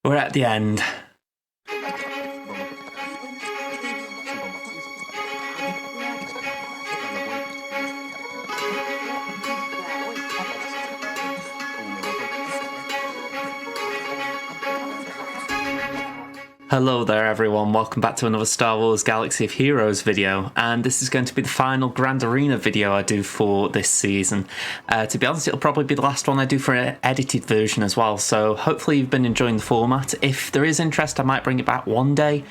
We're at the end. Hello there everyone, welcome back to another Star Wars Galaxy of Heroes video, and this is going to be the final Grand Arena video I do for this season. To be honest, it'll probably be the last one I do for an edited version as well, so hopefully you've been enjoying the format. If there is interest, I might bring it back one day,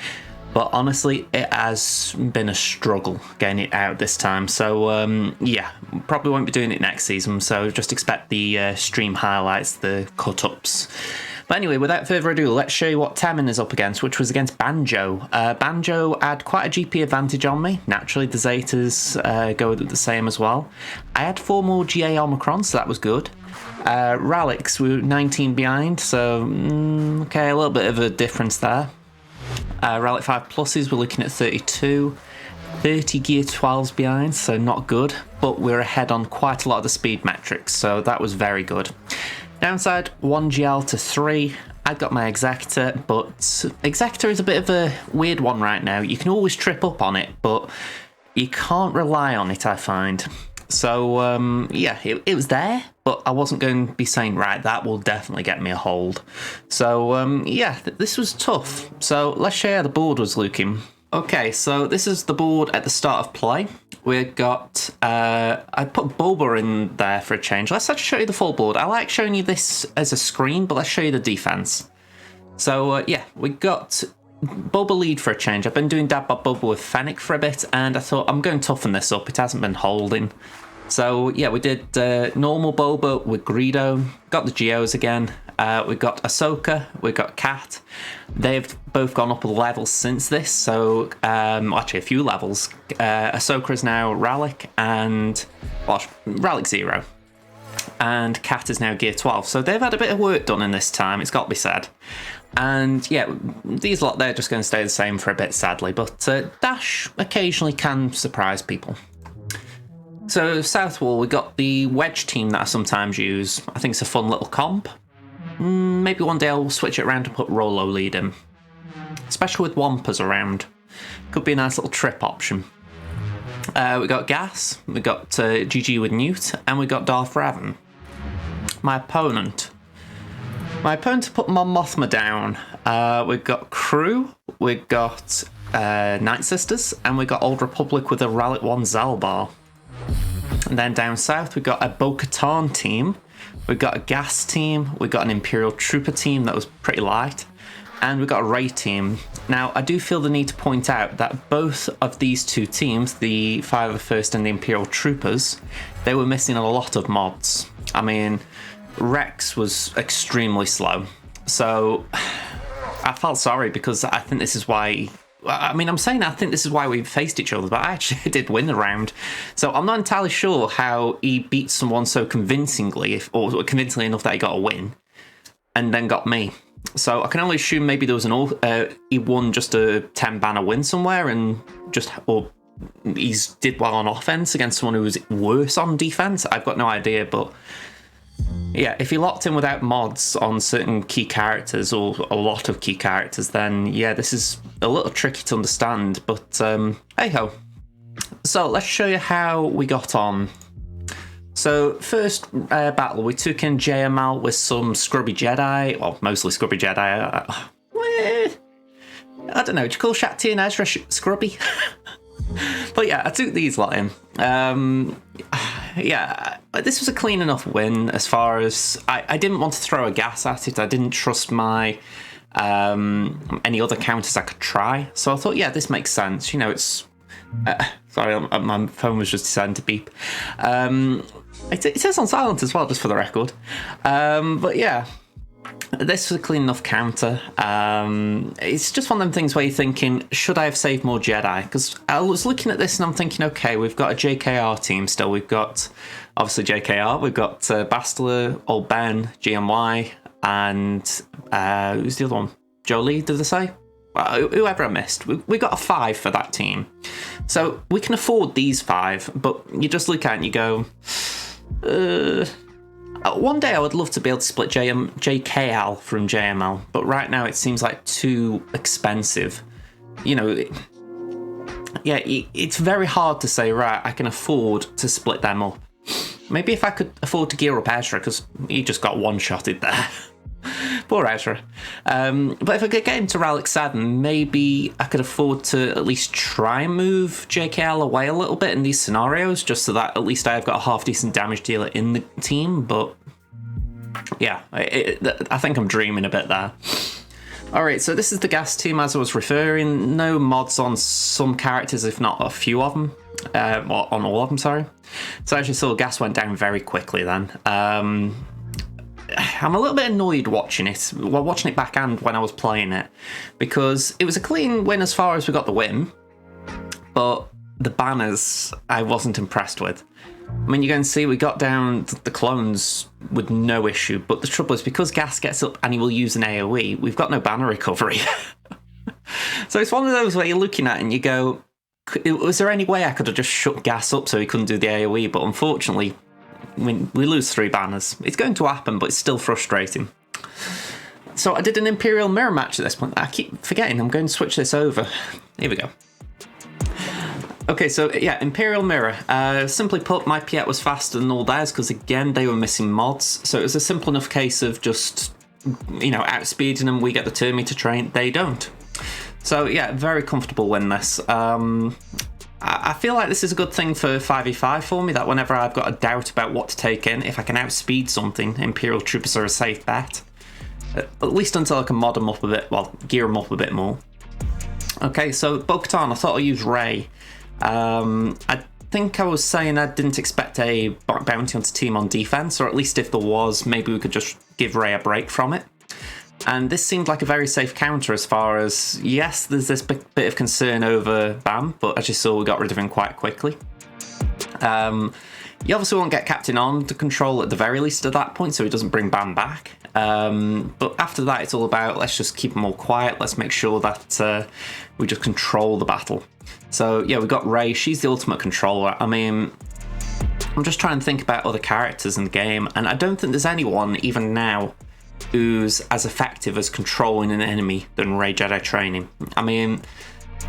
but honestly it has been a struggle getting it out this time, so yeah, probably won't be doing it next season, so just expect the stream highlights, the cut-ups. But anyway, without further ado, let's show you what Temmin is up against, which was against Banjo. Banjo had quite a GP advantage on me. Naturally, the Zetas go the same as well. I had 4 more GA Omicron, so that was good. Ralix, we were 19 behind, so okay, a little bit of a difference there. Ralic 5 pluses, we're looking at 32. 30 Gear 12s behind, so not good, but we're ahead on quite a lot of the speed metrics, so that was very good. Downside, 1 GL to 3. I got my Executor, but Executor is a bit of a weird one right now. You can always trip up on it, but you can't rely on it, I find. So, yeah, it was there, but I wasn't going to be saying, right, that will definitely get me a hold. So, yeah, this was tough. So, let's show you how the board was looking. Okay, so this is the board at the start of play. We've got, I put Boba in there for a change. Let's actually show you the full board. I like showing you this as a screen, but let's show you the defense. So, yeah, we got Boba lead for a change. I've been doing Dab Bob Boba with Fennec for a bit, and I thought I'm going to toughen this up. It hasn't been holding. So, yeah, we did normal Boba with Greedo, got the Geos again. We've got Ahsoka, we've got Kat. They've both gone up a level since this, so actually a few levels. Ahsoka is now Ralic and well, Ralic 0, and Kat is now Gear 12. So they've had a bit of work done in this time, it's got to be said. And yeah, these lot, they're just going to stay the same for a bit, sadly, but Dash occasionally can surprise people. So South Wall, we got the Wedge team that I sometimes use. I think it's a fun little comp. Maybe one day I'll switch it around and put Rolo lead in. Especially with Wampas around. Could be a nice little trip option. We got Gas, we got GG with Newt, and we got Darth Revan. My opponent put Mon Mothma down. We've got Crew, we've got Night Sisters, and we've got Old Republic with a Ralic 1 Zalbar. And then down south, we've got a Bo-Katan team. We've got a Gas team, we've got an Imperial Trooper team that was pretty light, and we've got a Ray team. Now, I do feel the need to point out that both of these two teams, the Fire of the First and the Imperial Troopers, they were missing a lot of mods. I mean, Rex was extremely slow, so I felt sorry because I think this is why... I mean, I'm saying I think this is why we faced each other, but I actually did win the round. So I'm not entirely sure how he beat someone so convincingly, or convincingly enough that he got a win, and then got me. So I can only assume maybe there was he won just a 10 banner win somewhere, and or he's did well on offense against someone who was worse on defense. I've got no idea, but yeah, if he locked in without mods on certain key characters, or a lot of key characters, then yeah, this is a little tricky to understand, but hey ho. So let's show you how we got on. So first battle, we took in JML with some scrubby Jedi, well, mostly scrubby Jedi. I don't know, do you call Shakti and Ezra scrubby? But yeah, I took these lot in. Yeah, this was a clean enough win as far as... I didn't want to throw a gas at it. I didn't trust my any other counters I could try. So I thought, yeah, this makes sense. You know, it's... sorry, my phone was just deciding to beep. It says on silent as well, just for the record. But yeah, this was a clean enough counter. It's just one of them things where you're thinking, should I have saved more Jedi? Because I was looking at this and I'm thinking, okay, we've got a JKR team still. We've got, obviously, JKR. We've got Bastila, Old Ben, GMY, and who's the other one? Jolie, did they say? Whoever I missed. We got a 5 for that team. So we can afford these 5, but you just look at it and you go, One day I would love to be able to split JKL from JML, but right now it seems like too expensive. You know, yeah, it's very hard to say, right, I can afford to split them up. Maybe if I could afford to gear up Ezra, because he just got one-shotted there. Poor Ezra. But if I could get into Relic 7, maybe I could afford to at least try and move JKL away a little bit in these scenarios, just so that at least I've got a half-decent damage dealer in the team. But yeah, I think I'm dreaming a bit there. Alright, so this is the gas team as I was referring. No mods on some characters, if not a few of them. Well, on all of them, sorry. So as you saw, gas went down very quickly then. I'm a little bit annoyed watching it, well, watching it back and when I was playing it, because it was a clean win as far as we got the win, but the banners I wasn't impressed with. I mean, you can see we got down the clones with no issue, but the trouble is because gas gets up and he will use an AoE, we've got no banner recovery. So it's one of those where you're looking at it and you go, was there any way I could have just shut gas up so he couldn't do the AoE? But unfortunately, we lose 3 banners. It's going to happen, but it's still frustrating. So I did an Imperial Mirror match at this point. I keep forgetting I'm going to switch this over. Here we go. Okay, so yeah, Imperial Mirror. Simply put, my Piet was faster than all theirs because, again, they were missing mods. So it was a simple enough case of just, you know, outspeeding them. We get the turn meter train, they don't. So yeah, very comfortable win this. I feel like this is a good thing for 5v5 for me, that whenever I've got a doubt about what to take in, if I can outspeed something, Imperial Troopers are a safe bet. At least until I can mod them up a bit, well, gear them up a bit more. Okay, so Bo-Katan, I thought I'd use Rey. I think I was saying I didn't expect a bounty hunter team on defense, or at least if there was, maybe we could just give Rey a break from it. And this seemed like a very safe counter as far as, yes, there's this bit of concern over Bam, but as you saw, we got rid of him quite quickly. You obviously won't get Captain Arm to control at the very least at that point, so he doesn't bring Bam back. But after that, it's all about, let's just keep them all quiet, let's make sure that we just control the battle. So yeah, we've got Rey, she's the ultimate controller. I mean, I'm just trying to think about other characters in the game, and I don't think there's anyone, even now, who's as effective as controlling an enemy than Rey Jedi Training. I mean,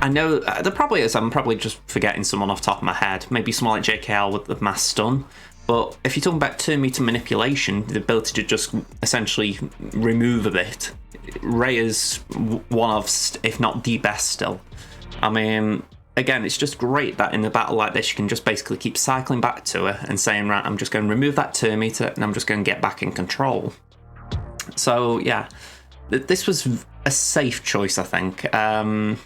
I know there probably is, I'm probably just forgetting someone off the top of my head, maybe someone like JKL with the mass stun, but if you're talking about turn meter manipulation, the ability to just essentially remove a bit, Rey is one of, if not the best still. I mean, again, it's just great that in a battle like this you can just basically keep cycling back to her and saying, right, I'm just going to remove that turn meter and I'm just going to get back in control. So yeah, this was a safe choice, I think. I've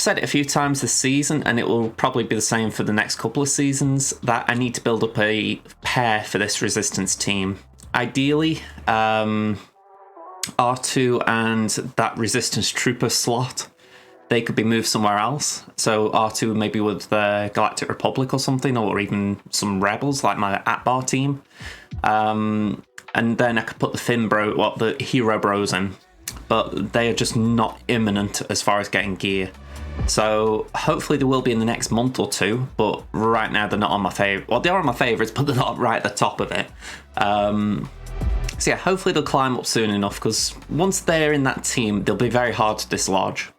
said it a few times this season, and it will probably be the same for the next couple of seasons, that I need to build up a pair for this Resistance team. Ideally, R2 and that Resistance Trooper slot, they could be moved somewhere else. So R2 maybe with the Galactic Republic or something, or even some Rebels like my Atbar team. And then I could put the the Hero Bros in, but they are just not imminent as far as getting gear. So hopefully they will be in the next month or two, but right now they're not on my favourite. Well, they are on my favourites, but they're not right at the top of it. So yeah, hopefully they'll climb up soon enough, because once they're in that team, they'll be very hard to dislodge.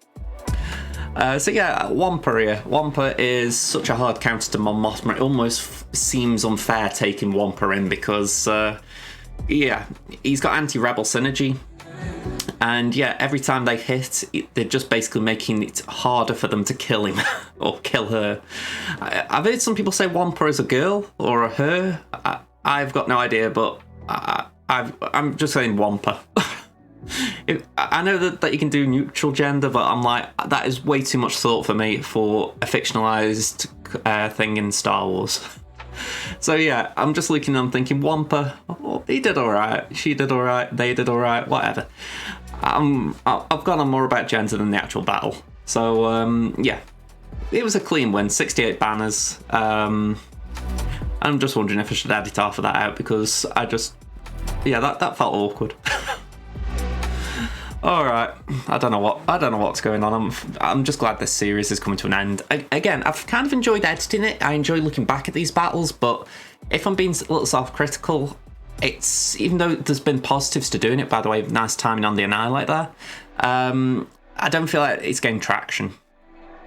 So yeah, Wampa here. Wampa is such a hard counter to Mon Mothma. It almost seems unfair taking Wampa in because, yeah, he's got anti-rebel synergy. And yeah, every time they hit, they're just basically making it harder for them to kill him or kill her. I've heard some people say Wampa is a girl or a her. I've got no idea, but I'm just saying Wampa. I know that you can do neutral gender, but I'm like, that is way too much thought for me for a fictionalized thing in Star Wars. So yeah, I'm just looking and I'm thinking, Wampa, oh, he did alright, she did alright, they did alright, whatever. I've gone on more about gender than the actual battle. So yeah, it was a clean win, 68 banners. I'm just wondering if I should edit half of that out, because yeah, that felt awkward. All right, I don't know what's going on. I'm just glad this series is coming to an end. Again, I've kind of enjoyed editing it. I enjoy looking back at these battles, but if I'm being a little self-critical, it's, even though there's been positives to doing it, by the way, nice timing on the Annihilate there, I don't feel like it's gained traction.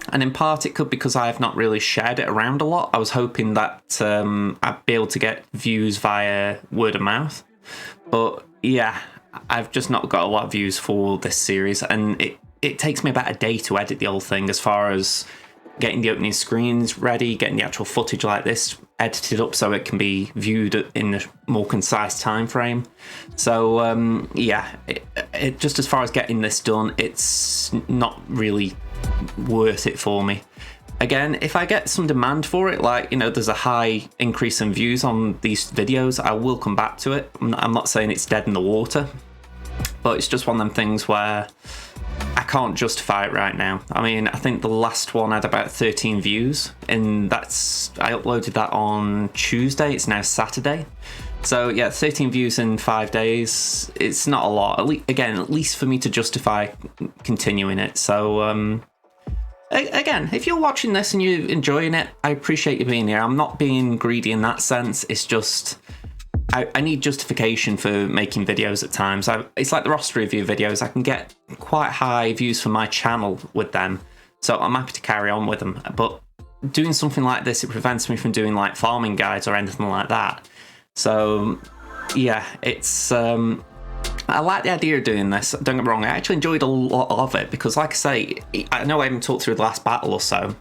And in part it could be because I have not really shared it around a lot. I was hoping that I'd be able to get views via word of mouth. But yeah, I've just not got a lot of views for this series, and it takes me about a day to edit the whole thing, as far as getting the opening screens ready, getting the actual footage like this edited up so it can be viewed in a more concise time frame. So yeah, it just as far as getting this done, it's not really worth it for me. Again, if I get some demand for it, like, you know, there's a high increase in views on these videos, I will come back to it. I'm not saying it's dead in the water, but it's just one of them things where I can't justify it right now. I mean, I think the last one had about 13 views, and I uploaded that on Tuesday. It's now Saturday. So yeah, 13 views in 5 days. It's not a lot. At least for me to justify continuing it. So again, if you're watching this and you're enjoying it, I appreciate you being here. I'm not being greedy in that sense. It's just I need justification for making videos at times. It's like the roster review videos. I can get quite high views for my channel with them, so I'm happy to carry on with them. But doing something like this, it prevents me from doing like farming guides or anything like that. So yeah, it's I like the idea of doing this. Don't get me wrong, I actually enjoyed a lot of it, because like I say, I know I haven't talked through the last battle or so,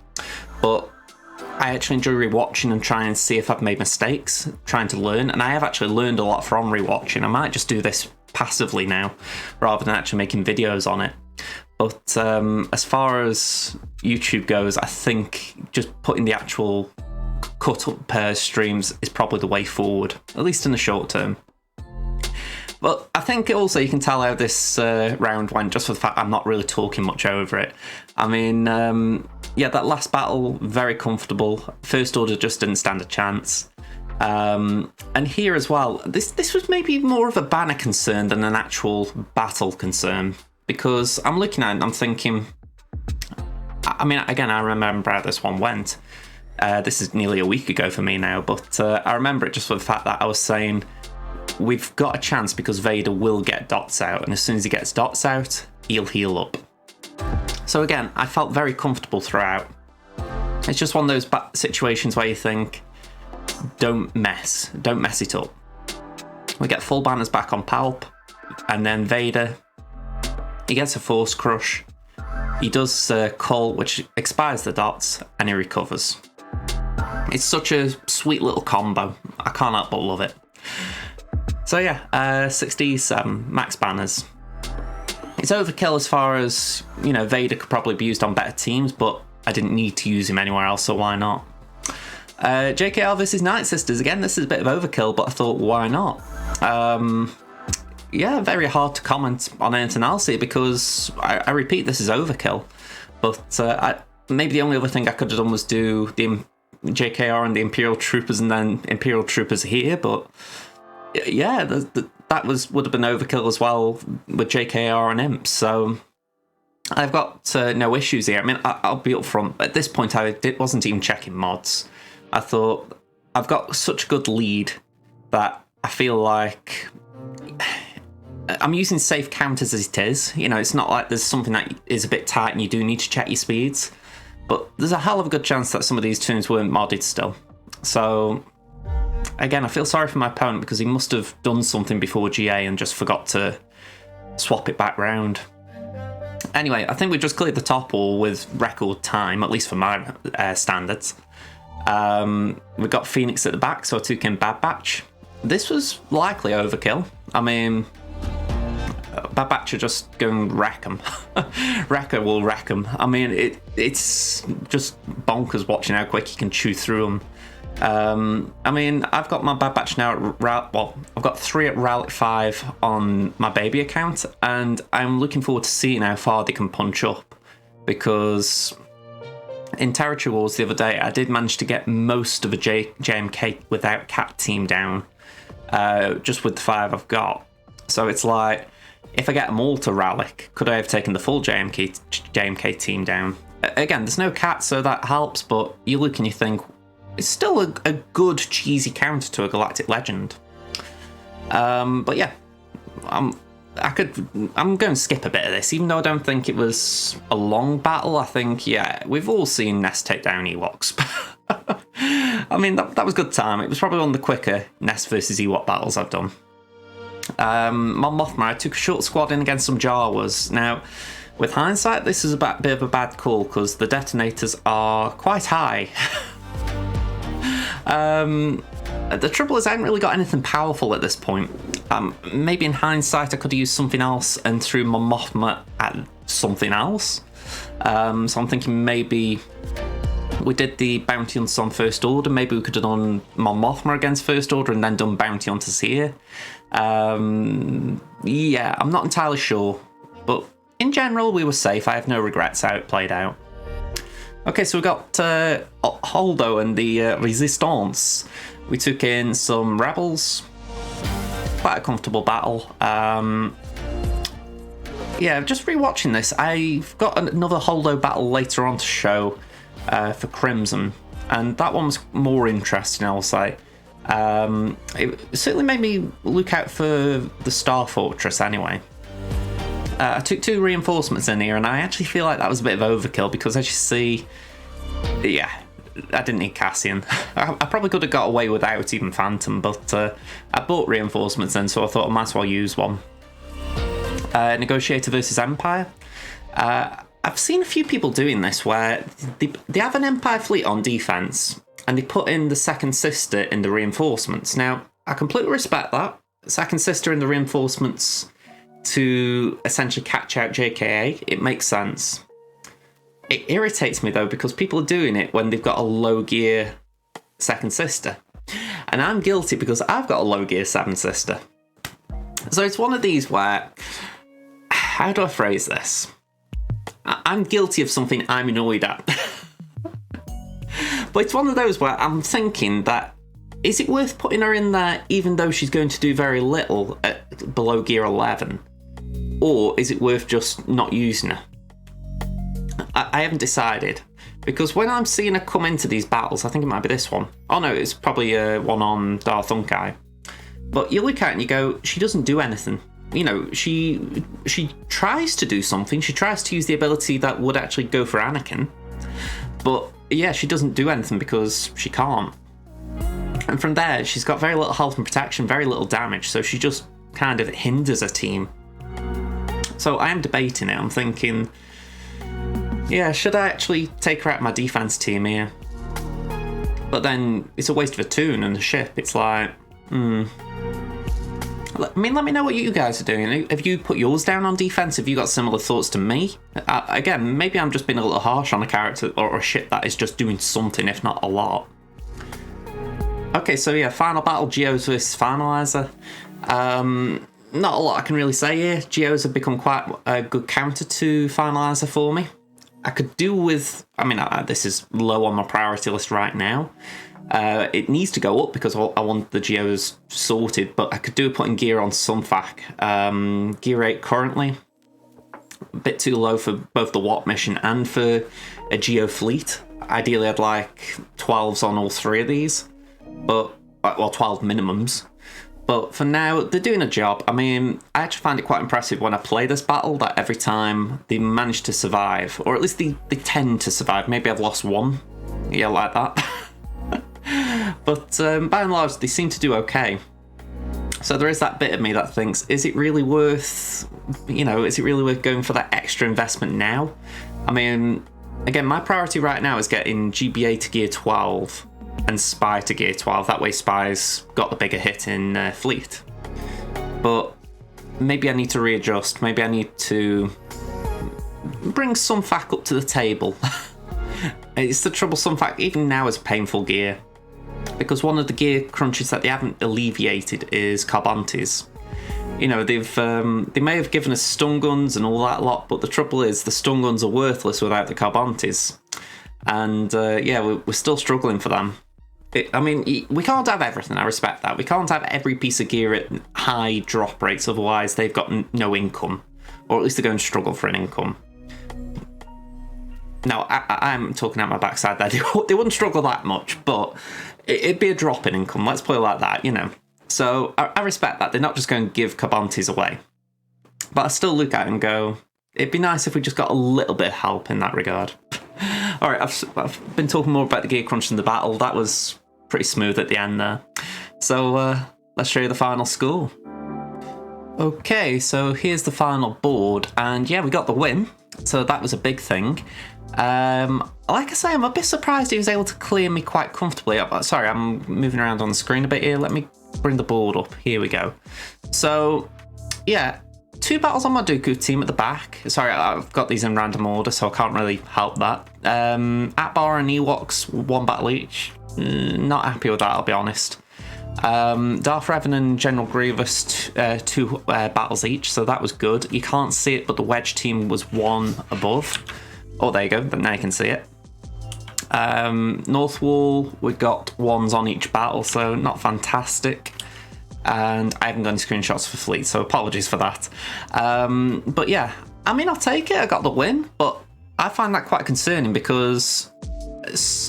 but I actually enjoy rewatching and trying to see if I've made mistakes, trying to learn, and I have actually learned a lot from rewatching. I might just do this passively now, rather than actually making videos on it. But as far as YouTube goes, I think just putting the actual cut-up streams is probably the way forward, at least in the short term. But I think also you can tell how this round went just for the fact I'm not really talking much over it. I mean, yeah, that last battle, very comfortable. First Order just didn't stand a chance. And here as well, this was maybe more of a banner concern than an actual battle concern, because I'm looking at it and I'm thinking, I mean, again, I remember how this one went. This is nearly a week ago for me now, but I remember it just for the fact that I was saying, we've got a chance because Vader will get dots out, and as soon as he gets dots out, he'll heal up. So again, I felt very comfortable throughout. It's just one of those situations where you think, don't mess it up. We get full banners back on Palp, and then Vader, he gets a Force Crush. He does Cull, which expires the dots, and he recovers. It's such a sweet little combo. I can't help but love it. So yeah, 67 max banners. It's overkill as far as, you know, Vader could probably be used on better teams, but I didn't need to use him anywhere else, so why not? JKR versus Night Sisters. Again, this is a bit of overkill, but I thought, why not? Yeah, very hard to comment on anything else here, because I repeat, this is overkill. But maybe the only other thing I could have done was do the JKR and the Imperial Troopers and then Imperial Troopers here, but yeah, that would have been overkill as well with JKR and Imps. So I've got no issues here. I mean, I'll be upfront. At this point, I wasn't even checking mods. I thought, I've got such a good lead that I feel like I'm using safe counters as it is. You know, it's not like there's something that is a bit tight and you do need to check your speeds. But there's a hell of a good chance that some of these tunes weren't modded still. So again, I feel sorry for my opponent, because he must have done something before GA and just forgot to swap it back round. Anyway, I think we just cleared the top wall with record time, at least for my standards. We've got Phoenix at the back, so a 2-kin Bad Batch. This was likely overkill. I mean, Bad Batch are just going wreck 'em. Wrecker will wreck 'em. I mean, it's just bonkers watching how quick you can chew through them. I mean, I've got my Bad Batch now at I've got 3 at Relic 5 on my baby account, and I'm looking forward to seeing how far they can punch up, because in Territory Wars the other day, I did manage to get most of a JMK without Cat team down, just with the 5 I've got. So it's like, if I get them all to Relic, could I have taken the full JMK team down? Again, there's no Cat, so that helps, but you look and you think, it's still a good cheesy counter to a Galactic Legend. But yeah, I'm going to skip a bit of this, even though I don't think it was a long battle. I think, yeah, we've all seen Nest take down Ewoks. I mean, that was good time. It was probably one of the quicker Nest versus Ewok battles I've done. Mon Mothma, I took a short squad in against some Jawas. Now, with hindsight, this is a bit of a bad call because the detonators are quite high. The trouble is I haven't really got anything powerful at this point. Maybe in hindsight I could have used something else and threw Mon Mothma at something else. So I'm thinking maybe we did the Bounty Hunters on First Order. Maybe we could have done Mon Mothma against First Order and then done Bounty Hunters here. Yeah, I'm not entirely sure. But in general, we were safe. I have no regrets how it played out. Okay, so we got Holdo and the Resistance. We took in some rebels. Quite a comfortable battle. Yeah, just rewatching this, I've got another Holdo battle later on to show for Crimson, and that one was more interesting, I'll say. It certainly made me look out for the Star Fortress anyway. I took 2 reinforcements in here, and I actually feel like that was a bit of overkill because, as you see, yeah, I didn't need Cassian. I probably could have got away without even Phantom, but I bought reinforcements then, so I thought I might as well use one. Negotiator versus Empire. I've seen a few people doing this where they have an Empire fleet on defense and they put in the Second Sister in the reinforcements. Now, I completely respect that. Second Sister in the reinforcements to essentially catch out JKA. It makes sense. It irritates me though because people are doing it when they've got a low gear Second Sister. And I'm guilty because I've got a low gear Seven Sister. So it's one of these where, how do I phrase this? I'm guilty of something I'm annoyed at. But it's one of those where I'm thinking that, is it worth putting her in there even though she's going to do very little at below gear 11? Or is it worth just not using her? I haven't decided. Because when I'm seeing her come into these battles, I think it might be this one. Oh no, it's probably one on DarthUnkei. But you look at it and you go, she doesn't do anything. You know, she tries to do something. She tries to use the ability that would actually go for Anakin. But yeah, she doesn't do anything because she can't. And from there, she's got very little health and protection, very little damage. So she just kind of hinders a team. So I am debating it. I'm thinking, yeah, should I actually take her out of my defense team here? But then it's a waste of a toon and a ship. It's like, I mean, let me know what you guys are doing. Have you put yours down on defense? Have you got similar thoughts to me? Again, maybe I'm just being a little harsh on a character or a ship that is just doing something, if not a lot. Okay, so yeah, final battle, Geos versus Finalizer. Not a lot I can really say here. Geos have become quite a good counter to Finalizer for me. I could do with, I mean, this is low on my priority list right now. It needs to go up because I want the Geos sorted, but I could do with putting gear on some FAC. Gear 8 currently, a bit too low for both the Watt mission and for a Geo fleet. Ideally, I'd like 12s on all 3 of these, but, well, 12 minimums. But for now, they're doing a job. I mean, I actually find it quite impressive when I play this battle that every time they manage to survive, or at least they tend to survive. Maybe I've lost one. Yeah, like that. But by and large, they seem to do okay. So there is that bit of me that thinks, is it really worth, is it really worth going for that extra investment now? I mean, again, my priority right now is getting GBA to gear 12 and Spy to gear 12. That way Spy's got the bigger hit in fleet. But maybe I need to readjust. Maybe I need to bring some FAC up to the table. It's the troublesome fact, even now is painful gear. Because one of the gear crunches that they haven't alleviated is Carbontes. You know, they may have given us stun guns and all that lot, but the trouble is the stun guns are worthless without the Carbontes. And yeah, we're still struggling for them. I mean, we can't have everything, I respect that. We can't have every piece of gear at high drop rates, otherwise they've got no income. Or at least they're going to struggle for an income. Now, I'm talking out my backside there. They wouldn't struggle that much, but it'd be a drop in income, let's put it like that, you know. So I respect that. They're not just going to give Cabantes away. But I still look at it and go, it'd be nice if we just got a little bit of help in that regard. All right, I've been talking more about the gear crunch than the battle. That was pretty smooth at the end there. So let's show you the final score. Okay, so here's the final board. And yeah, we got the win. So that was a big thing. Like I say, I'm a bit surprised he was able to clear me quite comfortably. Sorry, I'm moving around on the screen a bit here. Let me bring the board up. Here we go. So, yeah, 2 battles on my Dooku team at the back. Sorry, I've got these in random order, so I can't really help that. Atbar and Ewoks, 1 battle each. Not happy with that, I'll be honest. Darth Revan and General Grievous, 2 battles each, so that was good. You can't see it, but the Wedge team was 1 above. Oh, there you go, but now you can see it. North Wall, we got 1s on each battle, so not fantastic. And I haven't got any screenshots for Fleet, so apologies for that. But yeah, I mean, I'll take it, I got the win, but I find that quite concerning because,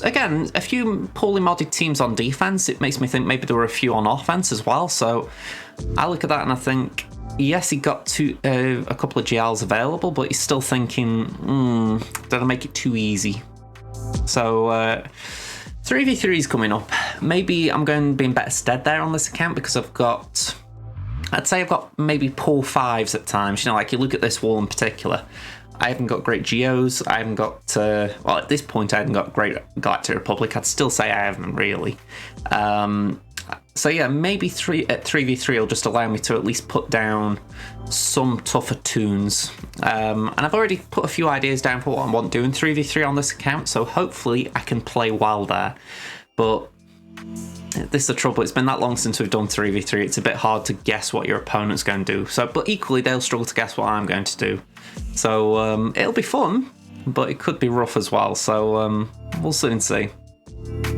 again, a few poorly modded teams on defense, it makes me think maybe there were a few on offense as well. So I look at that and I think, yes, he got a couple of GLs available, but he's still thinking, did I make it too easy? So 3v3 is coming up. Maybe I'm going to be in better stead there on this account because I'd say I've got maybe poor 5s at times. You know, like you look at this wall in particular. I haven't got great Geos. I haven't got, well, at this point, I haven't got great Galactic Republic. I'd still say I haven't really. So yeah, maybe 3v3 will just allow me to at least put down some tougher tunes. And I've already put a few ideas down for what I want doing 3v3 on this account, so hopefully I can play well there. But this is the trouble, it's been that long since we've done 3v3, it's a bit hard to guess what your opponent's going to do. So, but equally, they'll struggle to guess what I'm going to do. So it'll be fun, but it could be rough as well, so we'll soon see.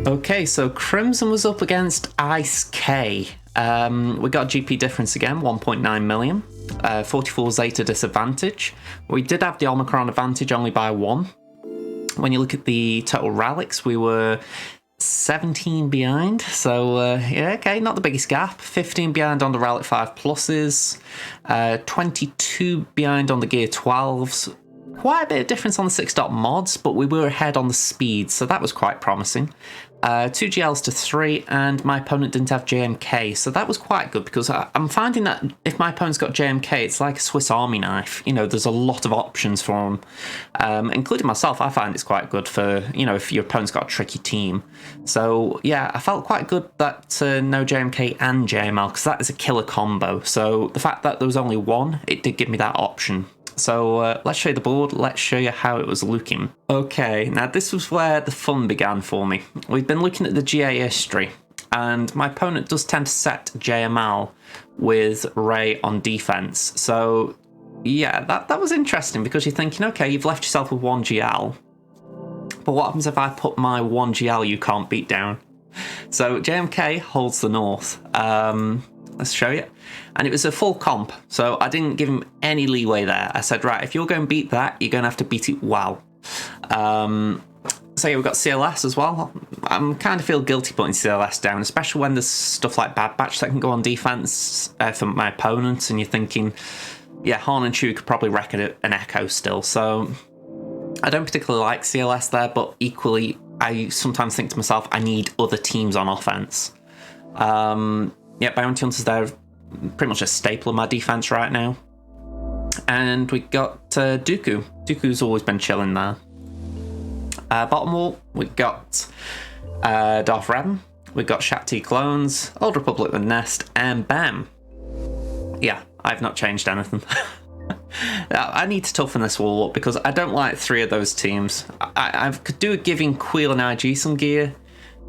Okay, so Crimson was up against Ice K. We got a GP difference again, 1.9 million. 44 Zeta disadvantage. We did have the Omicron advantage only by 1. When you look at the total relics, we were 17 behind, so yeah, okay, not the biggest gap. 15 behind on the Relic 5 pluses, 22 behind on the Gear 12s. Quite a bit of difference on the 6-dot mods, but we were ahead on the speed, so that was quite promising. 2 GLs to 3, and my opponent didn't have JMK, so that was quite good because I'm finding that if my opponent's got JMK, it's like a Swiss Army knife. You know, there's a lot of options for them, including myself. I find it's quite good for, you know, if your opponent's got a tricky team. So yeah, I felt quite good that no JMK and JML, because that is a killer combo. So the fact that there was only 1, it did give me that option. So let's show you the board, let's show you how it was looking. Okay, now this was where the fun began for me. We've been looking at the GA history, and my opponent does tend to set JML with Ray on defense. So yeah, that was interesting because you're thinking, okay, you've left yourself with 1 GL, but what happens if I put my 1 GL you can't beat down? So JMK holds the north. Let's show you. And it was a full comp, so I didn't give him any leeway there. I said, right, if you're going to beat that, you're going to have to beat it well. So yeah, we've got CLS as well. I kind of feel guilty putting CLS down, especially when there's stuff like Bad Batch that can go on defense for my opponents, and you're thinking, yeah, Horn and Chew could probably wreck an Echo still. So I don't particularly like CLS there, but equally, I sometimes think to myself, I need other teams on offense. Yeah, Bounty Hunters there, pretty much a staple of my defense right now. And we got Dooku. Dooku's always been chilling there. Bottom wall, we got Darth Revan. We got Shat-T clones, Old Republic with Nest, and bam. Yeah, I've not changed anything. I need to toughen this wall up because I don't like 3 of those teams. I could do with giving Queel and IG some gear.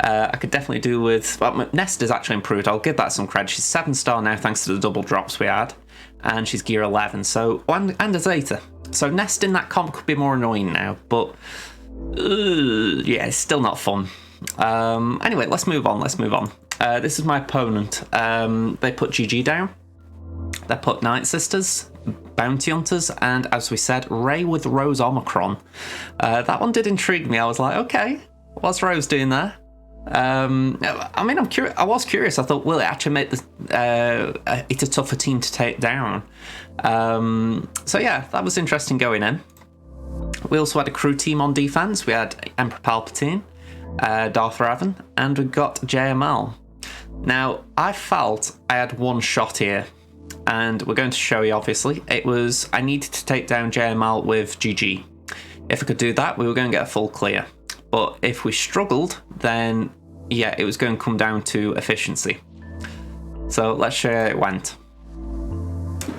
I could definitely do with, well, Nest is actually improved, I'll give that some credit. She's 7-star now thanks to the double drops we had, and she's gear 11, so, and a Zeta. So Nest in that comp could be more annoying now, but yeah, it's still not fun. Anyway, let's move on. This is my opponent. They put GG down. They put Night Sisters. bounty hunters, and as we said, Ray with Rose Omicron. That one did intrigue me. I was like, okay, what's Rose doing there? I mean, I'm curious. I was curious. I thought, will it actually make it a tougher team to take down? So yeah, that was interesting going in. We also had a crew team on defense. We had Emperor Palpatine, Darth Revan, and we got JML. Now, I felt I had one shot here, and we're going to show you, obviously. It was, I needed to take down JML with GG. If I could do that, we were going to get a full clear. But if we struggled, then yeah, it was going to come down to efficiency. So let's show you how it went.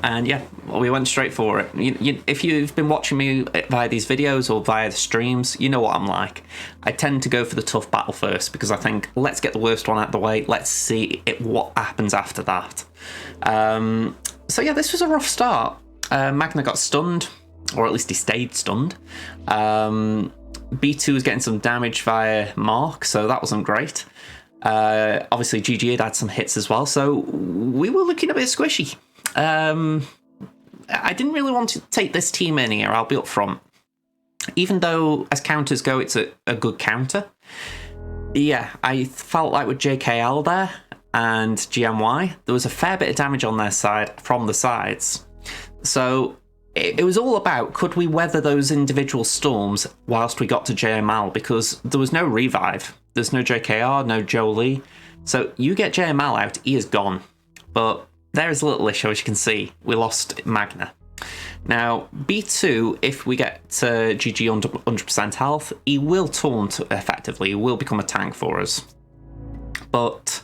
And yeah, we went straight for it. If you've been watching me via these videos or via the streams, you know what I'm like. I tend to go for the tough battle first because I think, let's get the worst one out of the way. Let's see what happens after that. So yeah, this was a rough start. Magna got stunned, or at least he stayed stunned. B2 was getting some damage via Mark, so that wasn't great. Obviously, GG had some hits as well, so we were looking a bit squishy. I didn't really want to take this team in here, I'll be up front. Even though, as counters go, it's a good counter. Yeah, I felt like with JKL there and GMY, there was a fair bit of damage on their side from the sides. So it was all about, could we weather those individual storms whilst we got to JML, because there was no revive. There's no JKR, no Jolie. So you get JML out, he is gone. But there is a little issue, as you can see. We lost Magna. Now, B2, if we get GG under 100% health, he will taunt effectively. He will become a tank for us. But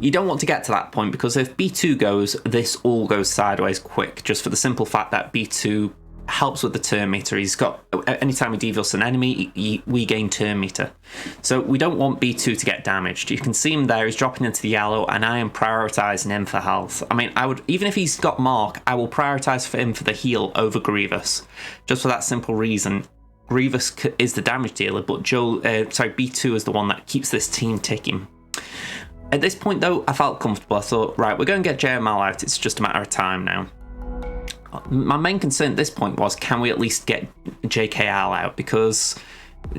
you don't want to get to that point, because if B2 goes, this all goes sideways quick, just for the simple fact that B2 helps with the turn meter. He's got, anytime we devious an enemy, we gain turn meter. So we don't want B2 to get damaged. You can see him there, he's dropping into the yellow, and I am prioritizing him for health. I mean, I would, even if he's got Mark, I will prioritize for him for the heal over Grievous, just for that simple reason. Grievous is the damage dealer, but B2 is the one that keeps this team ticking. At this point though, I felt comfortable. I thought, right, we're going to get JML out, it's just a matter of time now. My main concern at this point was, can we at least get JKL out? Because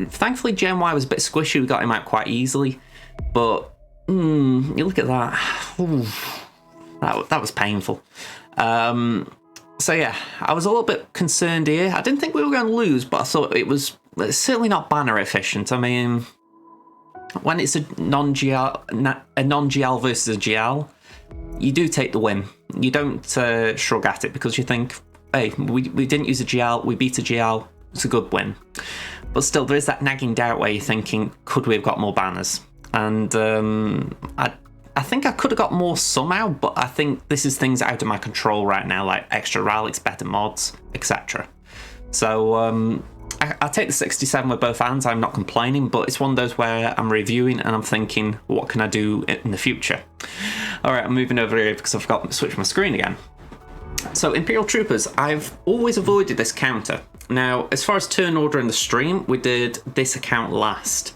thankfully GMY was a bit squishy, we got him out quite easily. But you look at that, ooh, that was painful. So yeah, I was a little bit concerned here. I didn't think we were going to lose, but I thought it's certainly not banner efficient. I mean, when it's a non-GL versus a GL, you do take the win. You don't shrug at it, because you think, hey, we didn't use a GL, we beat a GL, it's a good win. But still, there is that nagging doubt where you're thinking, could we have got more banners? And I think I could have got more somehow, but I think this is things out of my control right now, like extra relics, better mods, etc. So I take the 67 with both hands, I'm not complaining, but it's one of those where I'm reviewing and I'm thinking, what can I do in the future? Alright, I'm moving over here because I forgot to switch my screen again. So Imperial Troopers, I've always avoided this counter. Now, as far as turn order in the stream, we did this account last.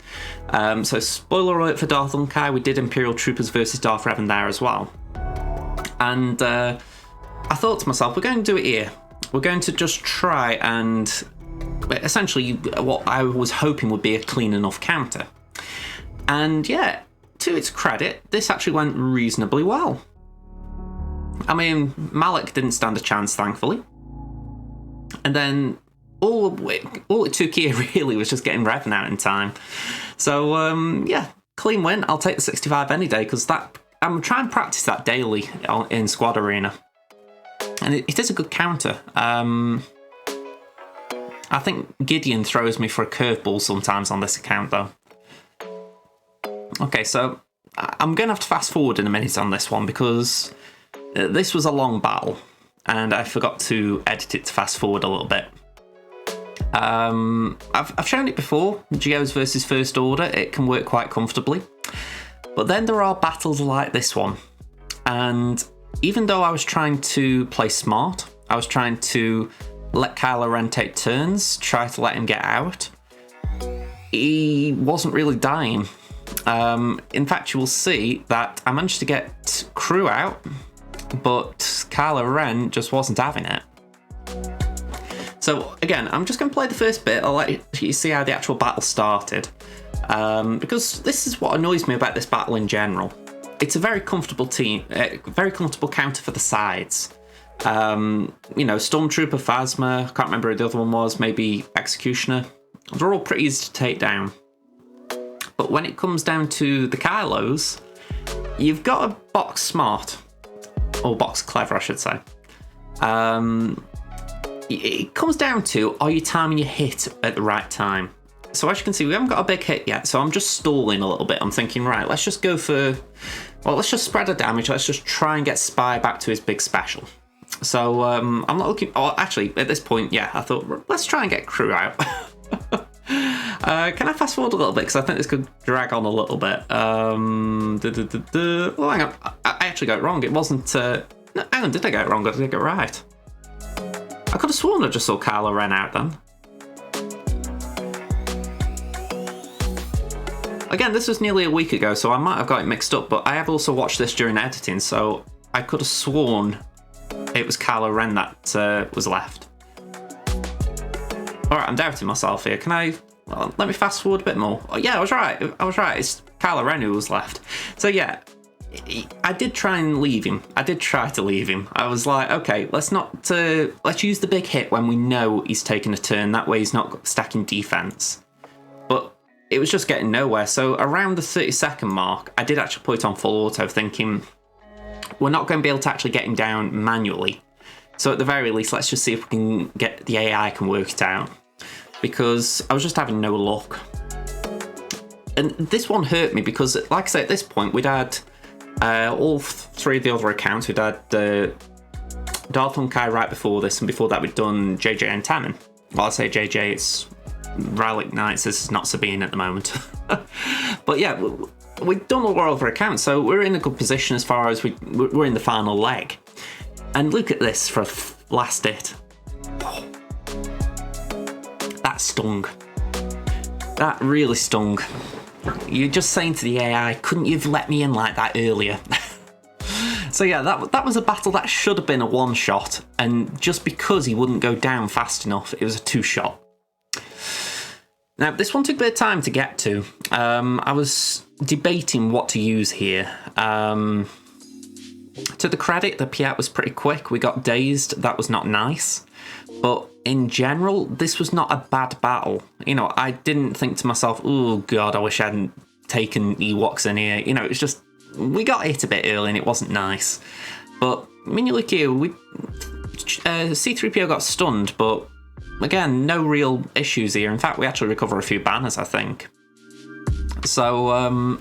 So spoiler alert for DarthUnkei, we did Imperial Troopers versus Darth Revan there as well. And I thought to myself, we're going to do it here. We're going to just try and essentially what I was hoping would be a clean enough counter. And yeah, to its credit, this actually went reasonably well. I mean, Malik didn't stand a chance, thankfully. And then all it took here really was just getting Revan out in time. So yeah, clean win. I'll take the 65 any day, because I'm trying to practice that daily in Squad Arena. And it is a good counter. I think Gideon throws me for a curveball sometimes on this account though. Okay, so I'm going to have to fast forward in a minute on this one, because this was a long battle and I forgot to edit it to fast forward a little bit. I've shown it before, Geos versus First Order, it can work quite comfortably. But then there are battles like this one. And even though I was trying to play smart, I was trying to let Kylo Ren take turns, try to let him get out, he wasn't really dying. In fact, you will see that I managed to get crew out, but Kylo Ren just wasn't having it. So again, I'm just going to play the first bit. I'll let you see how the actual battle started. Because this is what annoys me about this battle in general. It's a very comfortable very comfortable counter for the sides. You know, Stormtrooper, Phasma, I can't remember who the other one was, maybe Executioner. They're all pretty easy to take down. But when it comes down to the Kylos, you've got to box smart. Or box clever, I should say. It comes down to, are you timing your hit at the right time? So as you can see, we haven't got a big hit yet, so I'm just stalling a little bit. I'm thinking, right, let's just go for... Well, let's just spread the damage. Let's just try and get Spy back to his big special. So I'm not looking... Oh, actually, at this point, yeah, I thought, let's try and get Crew out. Can I fast forward a little bit? Because I think this could drag on a little bit. Oh, hang on. I actually got it wrong. It wasn't... No, hang on, did I get it wrong or did I get it right? I could have sworn I just saw Kylo Ren out then. Again, this was nearly a week ago, so I might have got it mixed up, but I have also watched this during editing, so I could have sworn it was Kylo Ren that was left. Alright, I'm doubting myself here. Can I... Well, let me fast forward a bit more. Oh, yeah, I was right. It's Kylo Ren who was left. So yeah, I did try and leave him. I did try to leave him. I was like, okay, let's use the big hit when we know he's taking a turn. That way he's not stacking defense. But it was just getting nowhere. So around the 30-second mark, I did actually put it on full auto, thinking we're not going to be able to actually get him down manually. So at the very least, let's just see if we can get the AI can work it out. Because I was just having no luck. And this one hurt me because, like I say, at this point, we'd had all three of the other accounts. We'd had DarthUnkei right before this, and before that we'd done JJ and Temmin. Well, I say JJ, it's Relic Knights, this is not Sabine at the moment. But yeah, we've done all our other accounts, so we're in a good position as far as we're in the final leg. And look at this for a last hit. Oh. That stung. That really stung. You're just saying to the AI, couldn't you have let me in like that earlier? So yeah, that was a battle that should have been a one-shot, and just because he wouldn't go down fast enough, it was a two-shot. Now, this one took a bit of time to get to. I was debating what to use here. To the credit, the Piat was pretty quick. We got dazed. That was not nice. But in general, this was not a bad battle. You know, I didn't think to myself, oh god, I wish I hadn't taken Ewoks in here. You know, it was just, we got hit a bit early and it wasn't nice. But, I mean, you look here, C-3PO got stunned, but again, no real issues here. In fact, we actually recover a few banners, I think. So,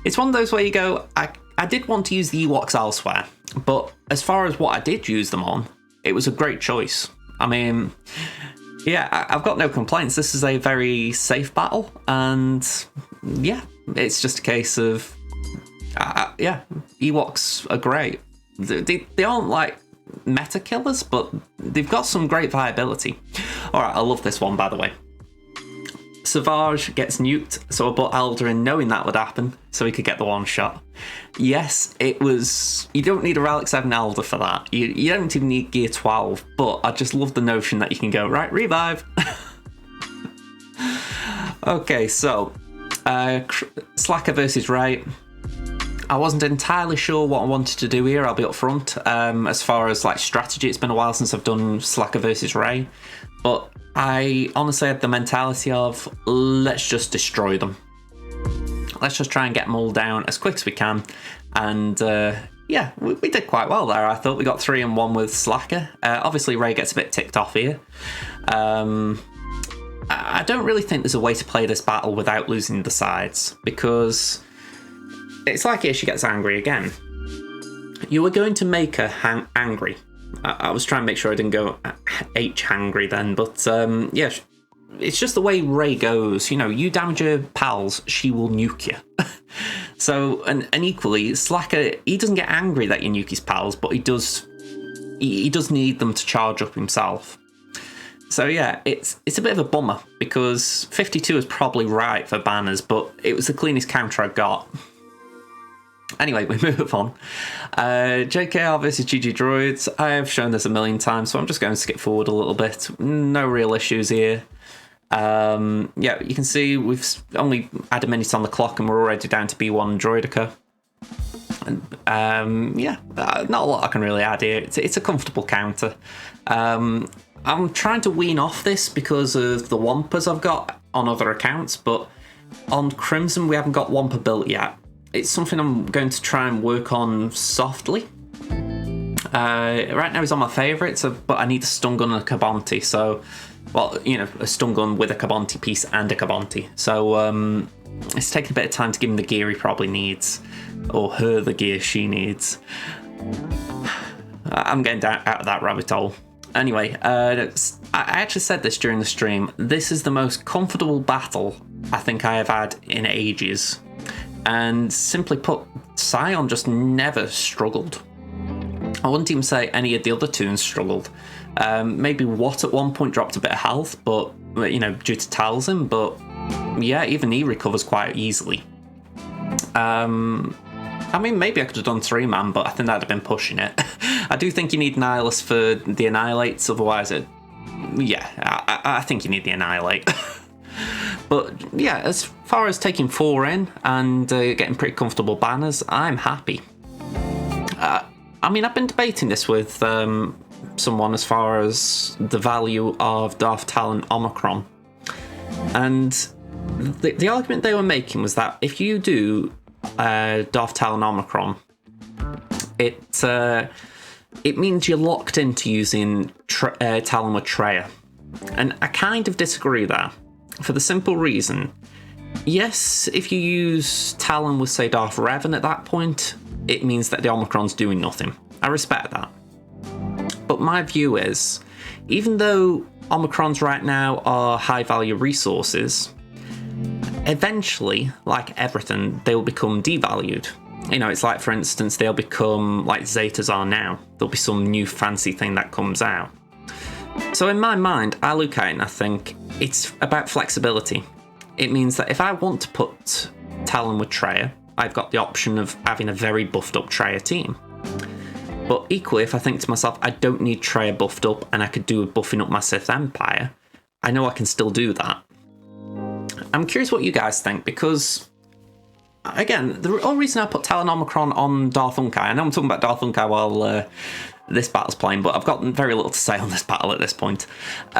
it's one of those where you go, I did want to use the Ewoks elsewhere, but as far as what I did use them on, it was a great choice. I mean, yeah, I've got no complaints. This is a very safe battle, and yeah, it's just a case of, yeah, Ewoks are great. They aren't like meta killers, but they've got some great viability. All right, I love this one, by the way. Savage gets nuked, so I bought Elder in knowing that would happen, so he could get the one shot. Yes, it was... You don't need a Relic 7 Elder for that. You don't even need Gear 12, but I just love the notion that you can go, right, revive. Okay, so... Slacker versus Rey. I wasn't entirely sure what I wanted to do here, I'll be up front. As far as like strategy, it's been a while since I've done Slacker versus Rey, but I honestly had the mentality of, let's just destroy them. Let's just try and get them all down as quick as we can. And yeah, we did quite well there. I thought we got 3 and 1 with Slacker. Obviously, Rey gets a bit ticked off here. I don't really think there's a way to play this battle without losing the sides, because it's like here she gets angry again. You were going to make her angry. I was trying to make sure I didn't go H-hangry then, but yeah, it's just the way Rey goes. You know, you damage her pals, she will nuke you. So, and equally, Slacker, he doesn't get angry that you nuke his pals, but he does need them to charge up himself. So yeah, it's a bit of a bummer, because 52 is probably right for banners, but it was the cleanest counter I got. Anyway, we move on. JKR versus GG Droids. I have shown this a million times, so I'm just going to skip forward a little bit. No real issues here. Yeah, you can see we've only had a minute on the clock and we're already down to B1 Droidica. Yeah, not a lot I can really add here. It's a comfortable counter. I'm trying to wean off this because of the Wampas I've got on other accounts, but on Crimson we haven't got Wampa built yet. It's something I'm going to try and work on softly. Right now he's on my favourites, but I need a stun gun and a Cabonti, so... Well, you know, a stun gun with a Cabonti piece and a Cabonti. So it's taking a bit of time to give him the gear he probably needs. Or her the gear she needs. I'm getting out of that rabbit hole. Anyway, I actually said this during the stream. This is the most comfortable battle I think I have had in ages. And simply put, Scion just never struggled. I wouldn't even say any of the other tunes struggled. Maybe Watt at one point dropped a bit of health, but you know, due to Talzin, but yeah, even he recovers quite easily. I mean, maybe I could have done 3-man, but I think that'd have been pushing it. I do think you need Nihilus for the Annihilates, otherwise I think you need the Annihilate. But yeah, as far as taking 4 in and getting pretty comfortable banners, I'm happy. I mean, I've been debating this with someone as far as the value of Darth Talon Omicron. And the argument they were making was that if you do Darth Talon Omicron, it means you're locked into using Talon with Traya. And I kind of disagree there, for the simple reason, yes, if you use Talon with, say, Darth Revan at that point, it means that the Omicron's doing nothing. I respect that. But my view is, even though Omicrons right now are high-value resources, eventually, like everything, they will become devalued. You know, it's like, for instance, they'll become like Zetas are now. There'll be some new fancy thing that comes out. So in my mind, I look at it and I think it's about flexibility. It means that if I want to put Talon with Traya, I've got the option of having a very buffed up Traya team. But equally, if I think to myself, I don't need Traya buffed up and I could do with buffing up my Sith Empire, I know I can still do that. I'm curious what you guys think, because, again, the only reason I put Talon Omicron on DarthUnkei, I know I'm talking about DarthUnkei while this battle's playing, but I've got very little to say on this battle at this point. The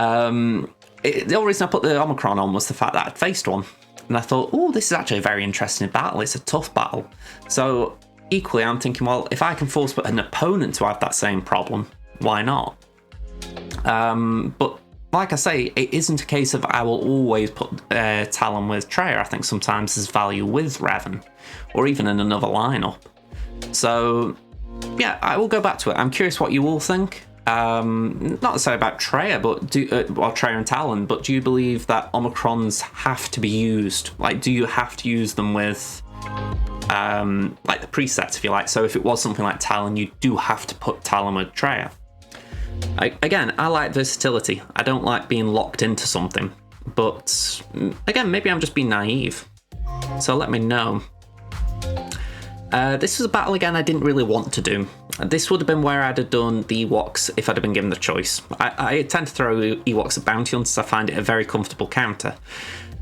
only reason I put the Omicron on was the fact that I'd faced one. And I thought, oh, this is actually a very interesting battle. It's a tough battle. So equally, I'm thinking, well, if I can force an opponent to have that same problem, why not? But like I say, it isn't a case of I will always put Talon with Traya. I think sometimes there's value with Revan, or even in another lineup. So yeah, I will go back to it. I'm curious what you all think. Not to say about Traya, but Traya and Talon, but do you believe that Omicrons have to be used? Like, do you have to use them with like the presets, if you like? So if it was something like Talon, you do have to put Talon with Traya. Again, I like versatility. I don't like being locked into something. But again, maybe I'm just being naive. So let me know. This was a battle, again, I didn't really want to do. This would have been where I'd have done the Ewoks if I'd have been given the choice. I tend to throw Ewoks at Bounty Hunters. I find it a very comfortable counter,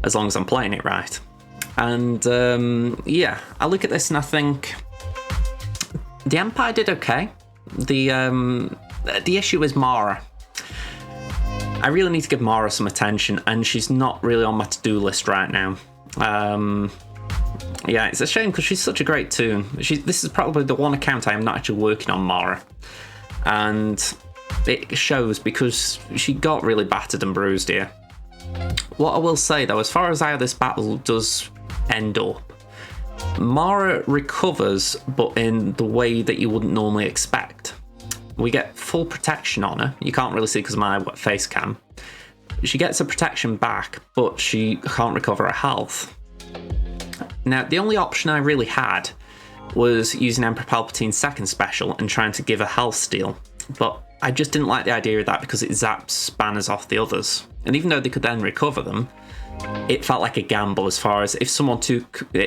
as long as I'm playing it right. And yeah, I look at this and I think the Empire did okay. The issue is Mara. I really need to give Mara some attention, and she's not really on my to-do list right now. Yeah, it's a shame because she's such a great toon. This is probably the one account I am not actually working on Mara. And it shows because she got really battered and bruised here. What I will say though, as far as how this battle does end up, Mara recovers, but in the way that you wouldn't normally expect. We get full protection on her. You can't really see because of my face cam. She gets her protection back, but she can't recover her health. Now, the only option I really had was using Emperor Palpatine's second special and trying to give a health steal, but I just didn't like the idea of that because it zaps banners off the others. And even though they could then recover them, it felt like a gamble as far as if someone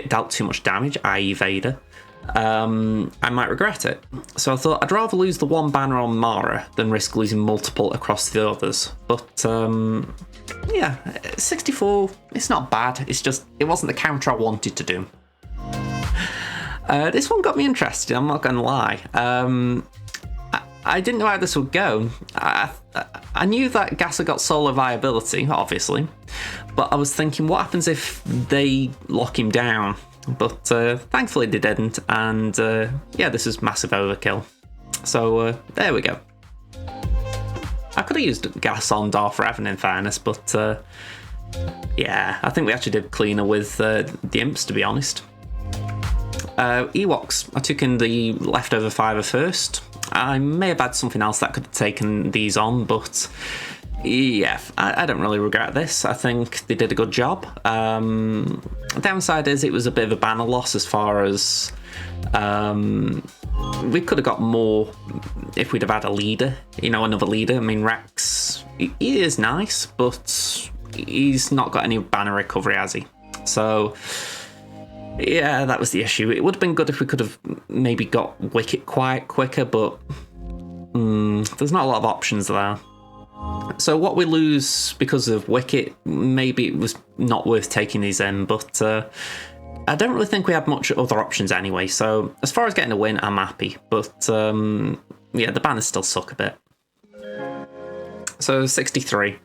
dealt too much damage, i.e. Vader, I might regret it. So I thought I'd rather lose the one banner on Mara than risk losing multiple across the others. But yeah, 64, it's not bad. It's just, it wasn't the counter I wanted to do. This one got me interested, I'm not going to lie. I didn't know how this would go. I knew that Gasser got solo viability, obviously, but I was thinking, what happens if they lock him down? But thankfully they didn't, and yeah, this is massive overkill. So there we go. I could have used gas on Darth Revan in fairness, but yeah, I think we actually did cleaner with the imps, to be honest. Ewoks, I took in the leftover fiver first. I may have had something else that could have taken these on, but yeah, I don't really regret this. I think they did a good job. The downside is it was a bit of a banner loss as far as we could have got more if we'd have had a leader, you know, another leader. I mean, Rex, he is nice, but he's not got any banner recovery, has he? So yeah, that was the issue. It would have been good if we could have maybe got Wicket quite quicker, but there's not a lot of options there. So what we lose because of Wicket, maybe it was not worth taking these in, but I don't really think we had much other options anyway. So as far as getting a win, I'm happy. But yeah, the banners still suck a bit. So 63.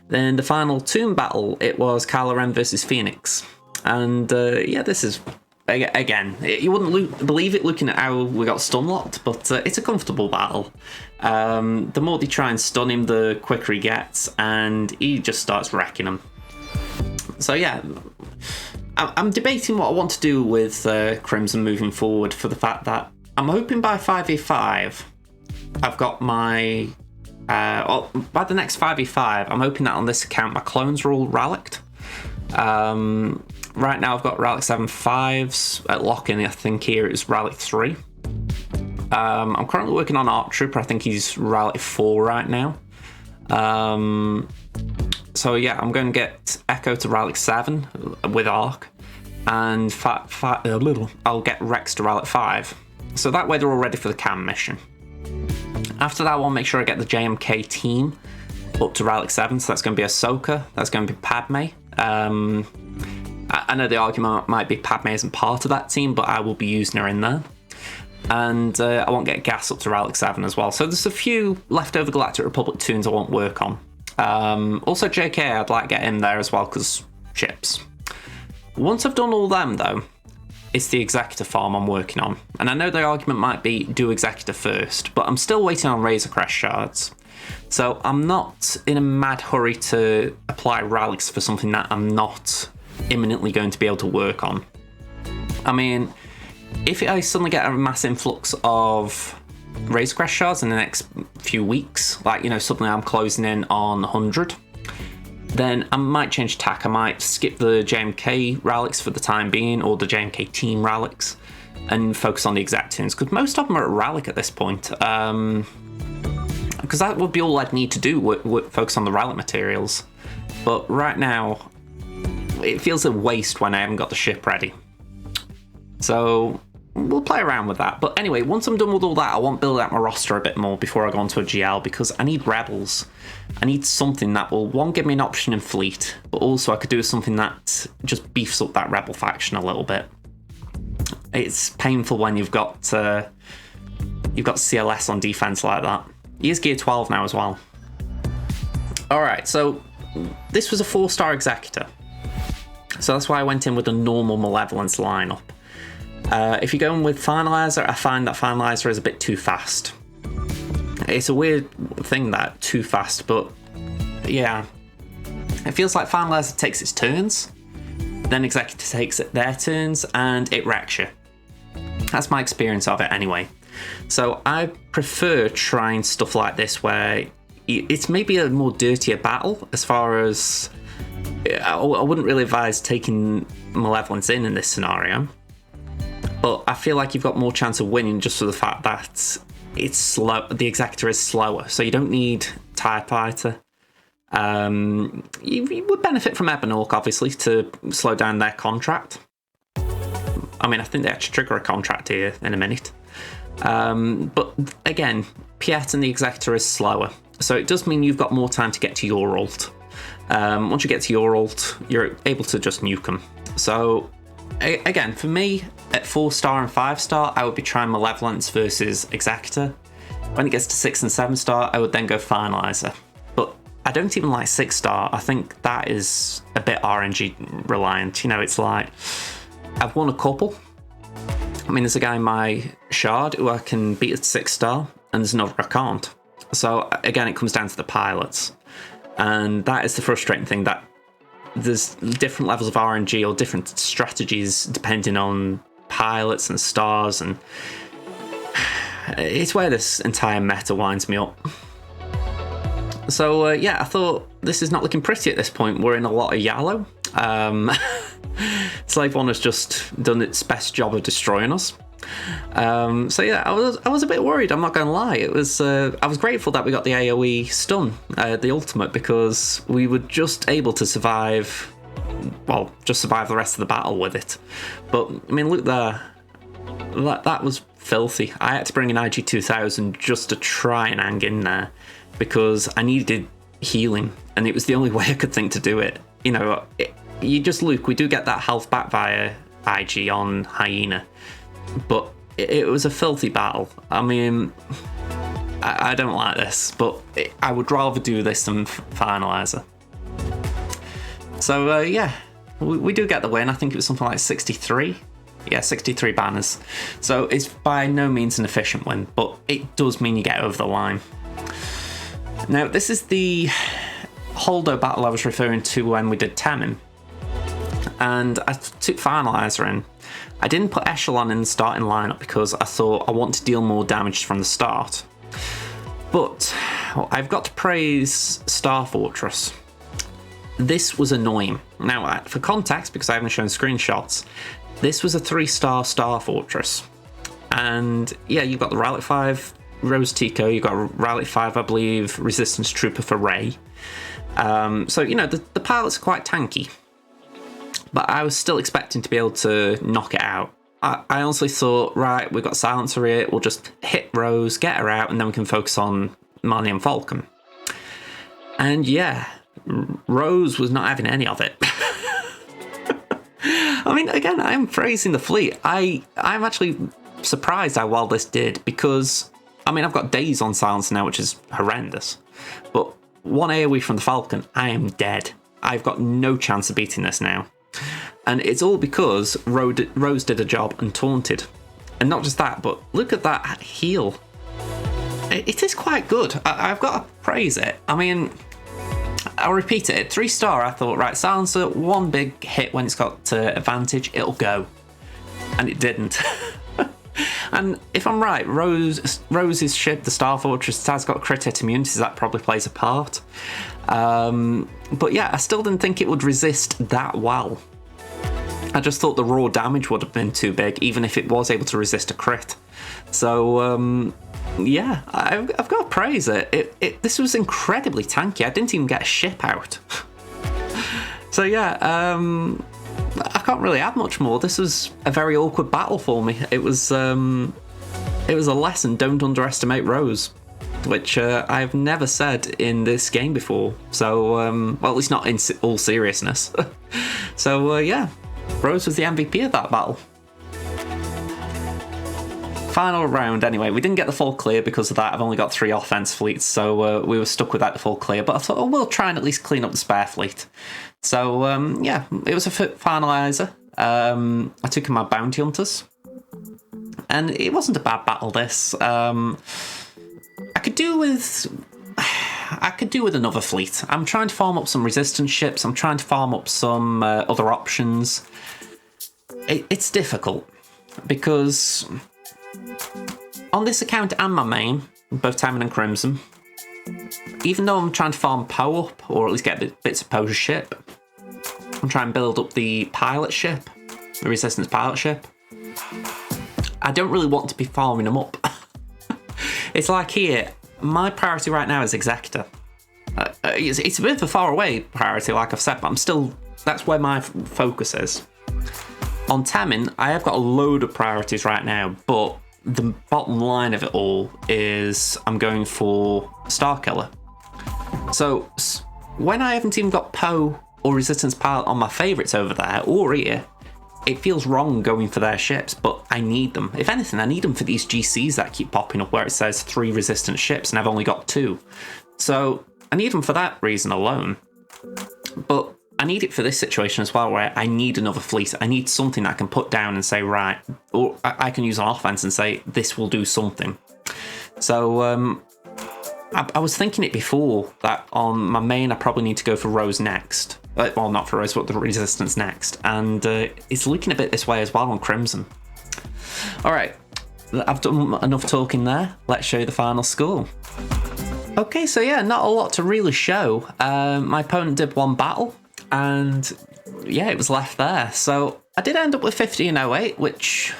Then the final Tomb battle, it was Kylo Ren versus Phoenix. And yeah, this is, again, you wouldn't believe it looking at how we got stun locked, but it's a comfortable battle. The more they try and stun him, the quicker he gets, and he just starts wrecking them. So yeah, I'm debating what I want to do with Crimson moving forward, for the fact that I'm hoping by 5v5 I've got my by the next 5v5 I'm hoping that on this account my clones are all relicked. Right now I've got Relic 7 5s at lock-in. I think here it's Relic 3. I'm currently working on Arc Trooper. I think he's Relic 4 right now. So yeah, I'm going to get Echo to Relic 7 with Arc, and I'll get Rex to Relic 5. So that way they're all ready for the cam mission. After that, I want to make sure I get the JMK team up to Relic 7. So that's going to be Ahsoka. That's going to be Padme. I know the argument might be Padme isn't part of that team, but I will be using her in there. And I won't get Gas up to Relic 7 as well. So there's a few leftover Galactic Republic tunes I won't work on. Also JK, I'd like to get in there as well, because chips. Once I've done all them though, it's the Executor farm I'm working on. And I know the argument might be do Executor first, but I'm still waiting on Razor Crest shards. So I'm not in a mad hurry to apply relics for something that I'm not imminently going to be able to work on. I mean, if I suddenly get a mass influx of Razor Crest shards in the next few weeks, like, you know, suddenly I'm closing in on 100, then I might change tack. I might skip the JMK relics for the time being, or the JMK team relics, and focus on the exact tunes, because most of them are at relic at this point. Because that would be all I'd need to do, focus on the relic materials. But right now, it feels a waste when I haven't got the ship ready. So we'll play around with that. But anyway, once I'm done with all that, I want to build out my roster a bit more before I go onto a GL, because I need rebels. I need something that will, one, give me an option in fleet, but also I could do something that just beefs up that rebel faction a little bit. It's painful when you've got CLS on defense like that. He is gear 12 now as well. Alright, so this was a 4-star Executor. So that's why I went in with a normal Malevolence lineup. If you're going with Finalizer, I find that Finalizer is a bit too fast. It's a weird thing, that, too fast, but yeah. It feels like Finalizer takes its turns, then Executor takes their turns, and it wrecks you. That's my experience of it anyway. So I prefer trying stuff like this where it's maybe a more dirtier battle, as far as I wouldn't really advise taking Malevolence in this scenario, but I feel like you've got more chance of winning just for the fact that it's slow. The Executor is slower, so you don't need TIE Fighter. You would benefit from Ebon Orc, obviously, to slow down their contract. I mean, I think they actually trigger a contract here in a minute. But again, Piet and the Executor is slower, so it does mean you've got more time to get to your ult. Once you get to your ult, you're able to just nuke them. So again, for me, at 4-star and 5-star, I would be trying Malevolence versus Executor. When it gets to 6 and 7-star, I would then go Finalizer. But I don't even like 6-star. I think that is a bit RNG reliant. You know, it's like, I've won a couple. I mean, there's a guy in my shard who I can beat at 6-star, and there's another I can't. So again, it comes down to the pilots. And that is the frustrating thing, that there's different levels of RNG or different strategies depending on pilots and stars, and it's where this entire meta winds me up. So yeah, I thought this is not looking pretty at this point. We're in a lot of yellow. Slave One has just done its best job of destroying us. So yeah, I was a bit worried, I'm not gonna lie. It was I was grateful that we got the AoE stun, the ultimate, because we were just able to survive, well, just survive the rest of the battle with it. But I mean, look there, that was filthy. I had to bring an IG-2000 just to try and hang in there, because I needed healing, and it was the only way I could think to do it. You know, you just look, we do get that health back via IG on Hyena, but it was a filthy battle. I mean, I don't like this, but I would rather do this than Finalizer. So yeah, we do get the win. I think it was something like 63. Yeah, 63 banners. So it's by no means an efficient win, but it does mean you get over the line. Now, this is the Holdo battle I was referring to when we did Temmin. And I took Finalizer in. I didn't put Echelon in the starting lineup because I thought I want to deal more damage from the start. But well, I've got to praise Star Fortress. This was annoying. Now, for context, because I haven't shown screenshots, this was a 3-star Star Fortress. And yeah, you've got the Relic 5 Rose Tico, you've got Relic 5, I believe, Resistance Trooper for Ray. So, you know, the pilots are quite tanky. But I was still expecting to be able to knock it out. I honestly thought, right, we've got Silencer here, we'll just hit Rose, get her out, and then we can focus on Millennium Falcon. And yeah, Rose was not having any of it. I mean, again, I'm praising the fleet. I'm actually surprised how well this did, because, I mean, I've got days on Silencer now, which is horrendous. But one AoE from the Falcon, I am dead. I've got no chance of beating this now. And it's all because Rose did a job and taunted. And not just that, but look at that heal. It is quite good. I've got to praise it. I mean, I'll repeat it. At 3-star, I thought, right, Silencer, one big hit when it's got advantage, it'll go. And it didn't. And if I'm right, Rose's ship, the Star Fortress, has got crit hit immunity, so that probably plays a part. But yeah, I still didn't think it would resist that well. I just thought the raw damage would have been too big, even if it was able to resist a crit. So yeah, I've got to praise it. This was incredibly tanky. I didn't even get a ship out. So yeah, I can't really add much more. This was a very awkward battle for me. It was a lesson. Don't underestimate Rose, which I've never said in this game before. So, well, at least not in all seriousness. So yeah, Rose was the MVP of that battle. Final round anyway. We didn't get the full clear because of that. I've only got 3 offense fleets, so we were stuck with that full clear. But I thought, oh, we'll try and at least clean up the spare fleet. So yeah, it was a finalizer. I took in my bounty hunters, and it wasn't a bad battle. This I could do with another fleet. I'm trying to farm up some resistance ships. I'm trying to farm up some other options. It's difficult because on this account and my main, both Temmin and Crimson, even though I'm trying to farm Poe up, or at least get bits of Poe's ship, I'm trying to build up the pilot ship, the Resistance pilot ship, I don't really want to be farming them up. It's like here, my priority right now is Executor. It's a bit of a far away priority, like I've said, but I'm still, that's where my focus is. On Temmin, I have got a load of priorities right now, but the bottom line of it all is I'm going for Star Killer. So when I haven't even got Poe or Resistance Pilot on my favourites over there, or here, it feels wrong going for their ships, but I need them. If anything, I need them for these GCs that keep popping up where it says 3 resistant ships and I've only got 2. So I need them for that reason alone. But I need it for this situation as well, where I need another fleet. I need something that I can put down and say, right, or I can use on offense and say, this will do something. So I was thinking it before that on my main, I probably need to go for Rose next. Well, not for Rose, but the Resistance next. And it's looking a bit this way as well on Crimson. All right, I've done enough talking there. Let's show you the final score. Okay, so yeah, not a lot to really show. My opponent did 1 battle, and yeah, it was left there. So I did end up with 50-08, which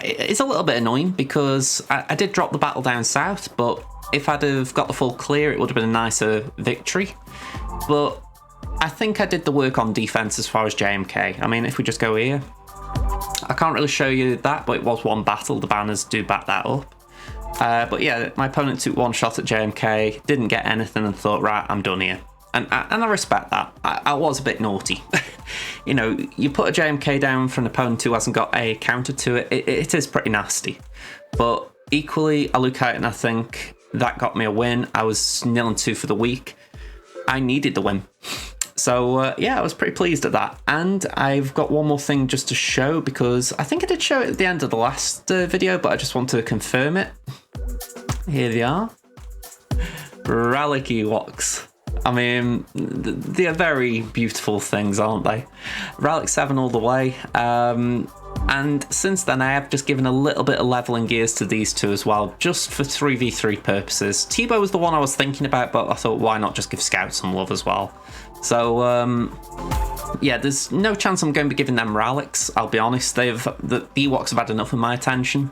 is a little bit annoying because I did drop the battle down south, but if I'd have got the full clear, it would have been a nicer victory. But I think I did the work on defense as far as JMK. I mean, if we just go here, I can't really show you that, but it was 1 battle. The banners do back that up. But yeah, my opponent took 1 shot at JMK, didn't get anything, and thought, right, I'm done here. And I respect that. I was a bit naughty. You know, you put a JMK down for an opponent who hasn't got a counter to it, it is pretty nasty. But equally, I look at it and I think that got me a win. I was 0-2 for the week. I needed the win. So yeah, I was pretty pleased at that. And I've got one more thing just to show, because I think I did show it at the end of the last video, but I just want to confirm it. Here they are. Relic Ewoks. I mean, they are very beautiful things, aren't they? Relic 7 all the way. And since then, I have just given a little bit of leveling gears to these 2 as well, just for 3v3 purposes. Tebow was the one I was thinking about, but I thought, why not just give Scout some love as well? So, yeah, there's no chance I'm going to be giving them relics, I'll be honest. The Ewoks have had enough of my attention.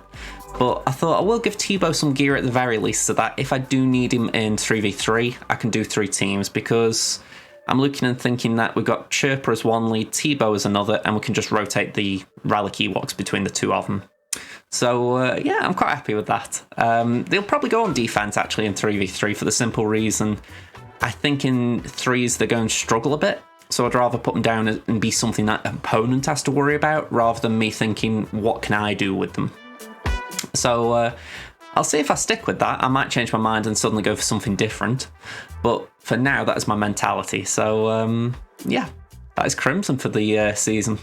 But I thought I will give Tebow some gear at the very least, so that if I do need him in 3v3, I can do 3 teams, because I'm looking and thinking that we've got Chirper as 1 lead, Tebow as another, and we can just rotate the Relic Ewoks between the 2 of them. So, yeah, I'm quite happy with that. They'll probably go on defense, actually, in 3v3 for the simple reason I think in 3s they're going to struggle a bit. So I'd rather put them down and be something that an opponent has to worry about, rather than me thinking, what can I do with them? So I'll see if I stick with that. I might change my mind and suddenly go for something different. But for now, that is my mentality. So yeah, that is Crimson for the season.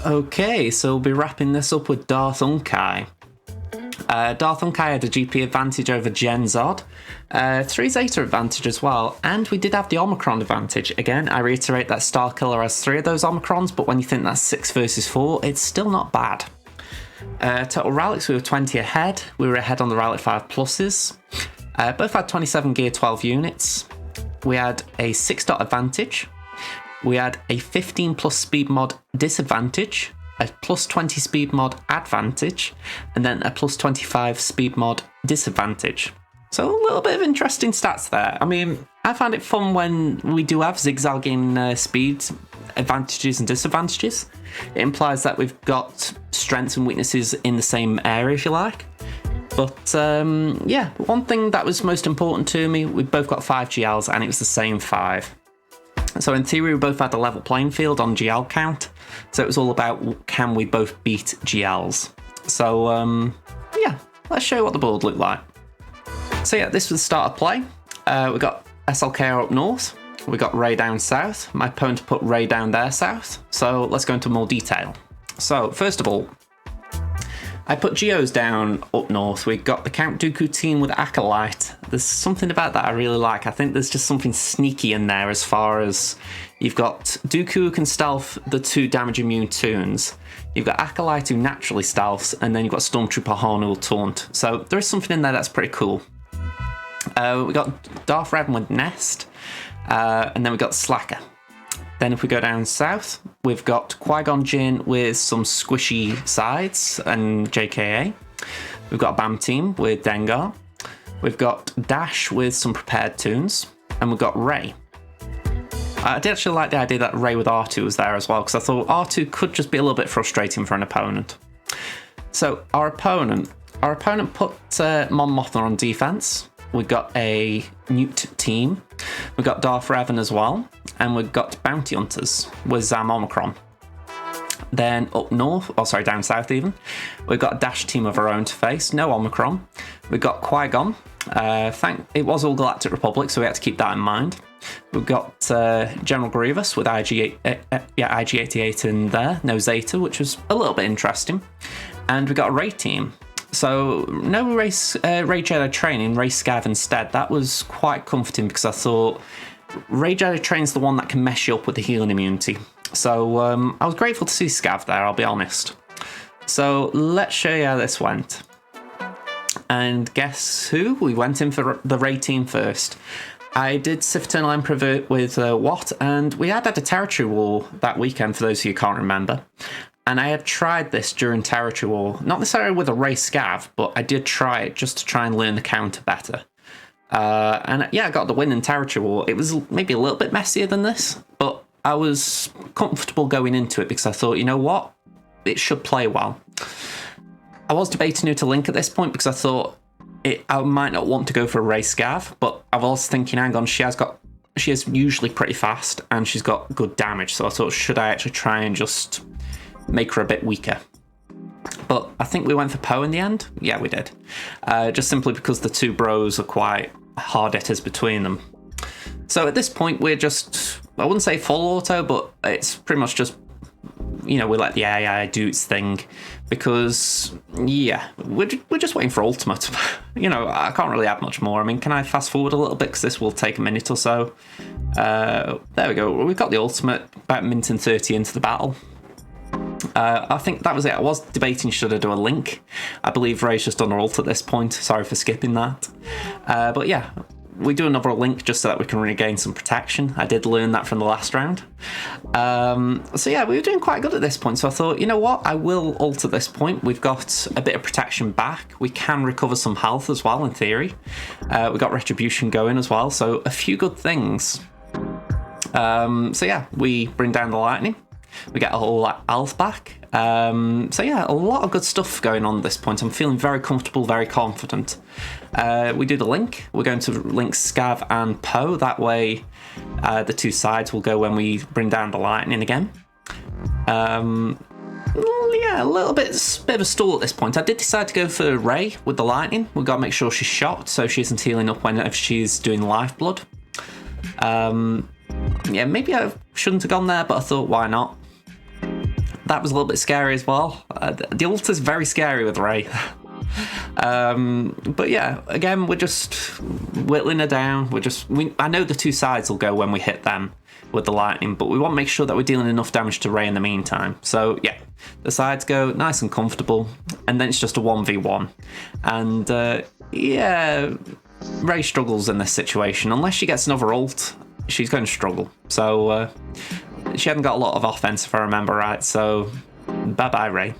Okay, so we'll be wrapping this up with DarthUnkei. DarthUnkei had a GP advantage over GenZod. 3 Zeta advantage as well, and we did have the Omicron advantage. Again, I reiterate that Star Killer has 3 of those Omicrons, but when you think that's 6 versus 4, it's still not bad. Total relics, we were 20 ahead. We were ahead on the Relic 5 pluses. Both had 27 gear, 12 units. We had a 6 dot advantage. We had a 15 plus speed mod disadvantage, a plus 20 speed mod advantage, and then a plus 25 speed mod disadvantage. So a little bit of interesting stats there. I mean, I find it fun when we do have zigzagging speed advantages and disadvantages. It implies that we've got strengths and weaknesses in the same area, if you like. But yeah, one thing that was most important to me, we both got 5 GLs and it was the same 5. So in theory, we both had a level playing field on GL count. So it was all about, can we both beat GLs? So yeah, let's show you what the board looked like. So yeah, this was the start of play. We got SLK up north. We got Ray down south. My opponent put Ray down there south. So let's go into more detail. So first of all, I put Geos down up north. We got the Count Dooku team with Acolyte. There's something about that I really like. I think there's just something sneaky in there, as far as you've got Dooku who can stealth the 2 damage immune toons. You've got Acolyte who naturally stealths, and then you've got Stormtrooper Han who will taunt. So there is something in there that's pretty cool. We got Darth Revan with Nest, and then we got Slacker. Then if we go down south, we've got Qui-Gon Jinn with some squishy sides and JKA. We've got a BAM team with Dengar. We've got Dash with some prepared toons. And we've got Rey. I did actually like the idea that Ray with R2 was there as well, because I thought R2 could just be a little bit frustrating for an opponent. So our opponent put Mon Mothma on defense. We got a Newt team. We got Darth Revan as well, and we got Bounty Hunters with Zam Omicron. Then up north, down south even, we've got a Dash team of our own to face. No Omicron. We've got Qui-Gon. It was all Galactic Republic, so we had to keep that in mind. We've got General Grievous with IG-88 in there. No Zeta, which was a little bit interesting. And we got a Ray team. So no Ray Jedi training, Ray Scav instead. That was quite comforting because I thought Ray Jedi train's the one that can mess you up with the healing immunity. So I was grateful to see Scav there, I'll be honest. So let's show you how this went. And guess who? We went in for the Ray team first. I did Sith Eternal Emperor with Watt, and we had a territory war that weekend, for those of you who can't remember. And I had tried this during Territory War, not necessarily with a Ray Scav, but I did try it just to try and learn the counter better. And yeah, I got the win in Territory War. It was maybe a little bit messier than this, but I was comfortable going into it because I thought, you know what, it should play well. I was debating who to link at this point because I thought I might not want to go for a Ray Scav, but I was thinking, hang on, she is usually pretty fast and she's got good damage, so I thought, should I actually try and just make her a bit weaker? But I think we went for Poe in the end. Yeah, we did. Just simply because the two bros are quite hard hitters between them. So at this point, we're just, I wouldn't say full auto, but it's pretty much just, we let the AI do its thing because, yeah, we're just waiting for ultimate. I can't really add much more. I mean, can I fast forward a little bit because this will take a minute or so? There we go. We've got the ultimate about minute and 30 into the battle. I think that was it. I was debating should I do a link. I believe Ray's just done her ult at this point. Sorry for skipping that. But yeah, we do another link just so that we can regain some protection. I did learn that from the last round. So yeah, we were doing quite good at this point. So I thought, you know what, I will ult at this point. We've got a bit of protection back. We can recover some health as well, in theory. We got retribution going as well. So a few good things. So yeah, we bring down the lightning. We get a whole health back. So yeah, a lot of good stuff going on at this point. I'm feeling very comfortable, very confident. We do the link. We're going to link Scav and Poe. That way the two sides will go when we bring down the lightning again. Yeah, a little bit of a stall at this point. I did decide to go for Ray with the lightning. We've got to make sure she's shot so she isn't healing up whenever she's doing lifeblood. Yeah, maybe I shouldn't have gone there, but I thought, why not? That was a little bit scary as well. The ult is very scary with Ray. But yeah, again, we're just whittling her down. I know the two sides will go when we hit them with the lightning, but we want to make sure that we're dealing enough damage to Ray in the meantime. So yeah, the sides go nice and comfortable, and then it's just a 1v1. And yeah, Ray struggles in this situation. Unless she gets another ult, she's going to struggle. So she hadn't got a lot of offense, if I remember right, so bye-bye, Ray.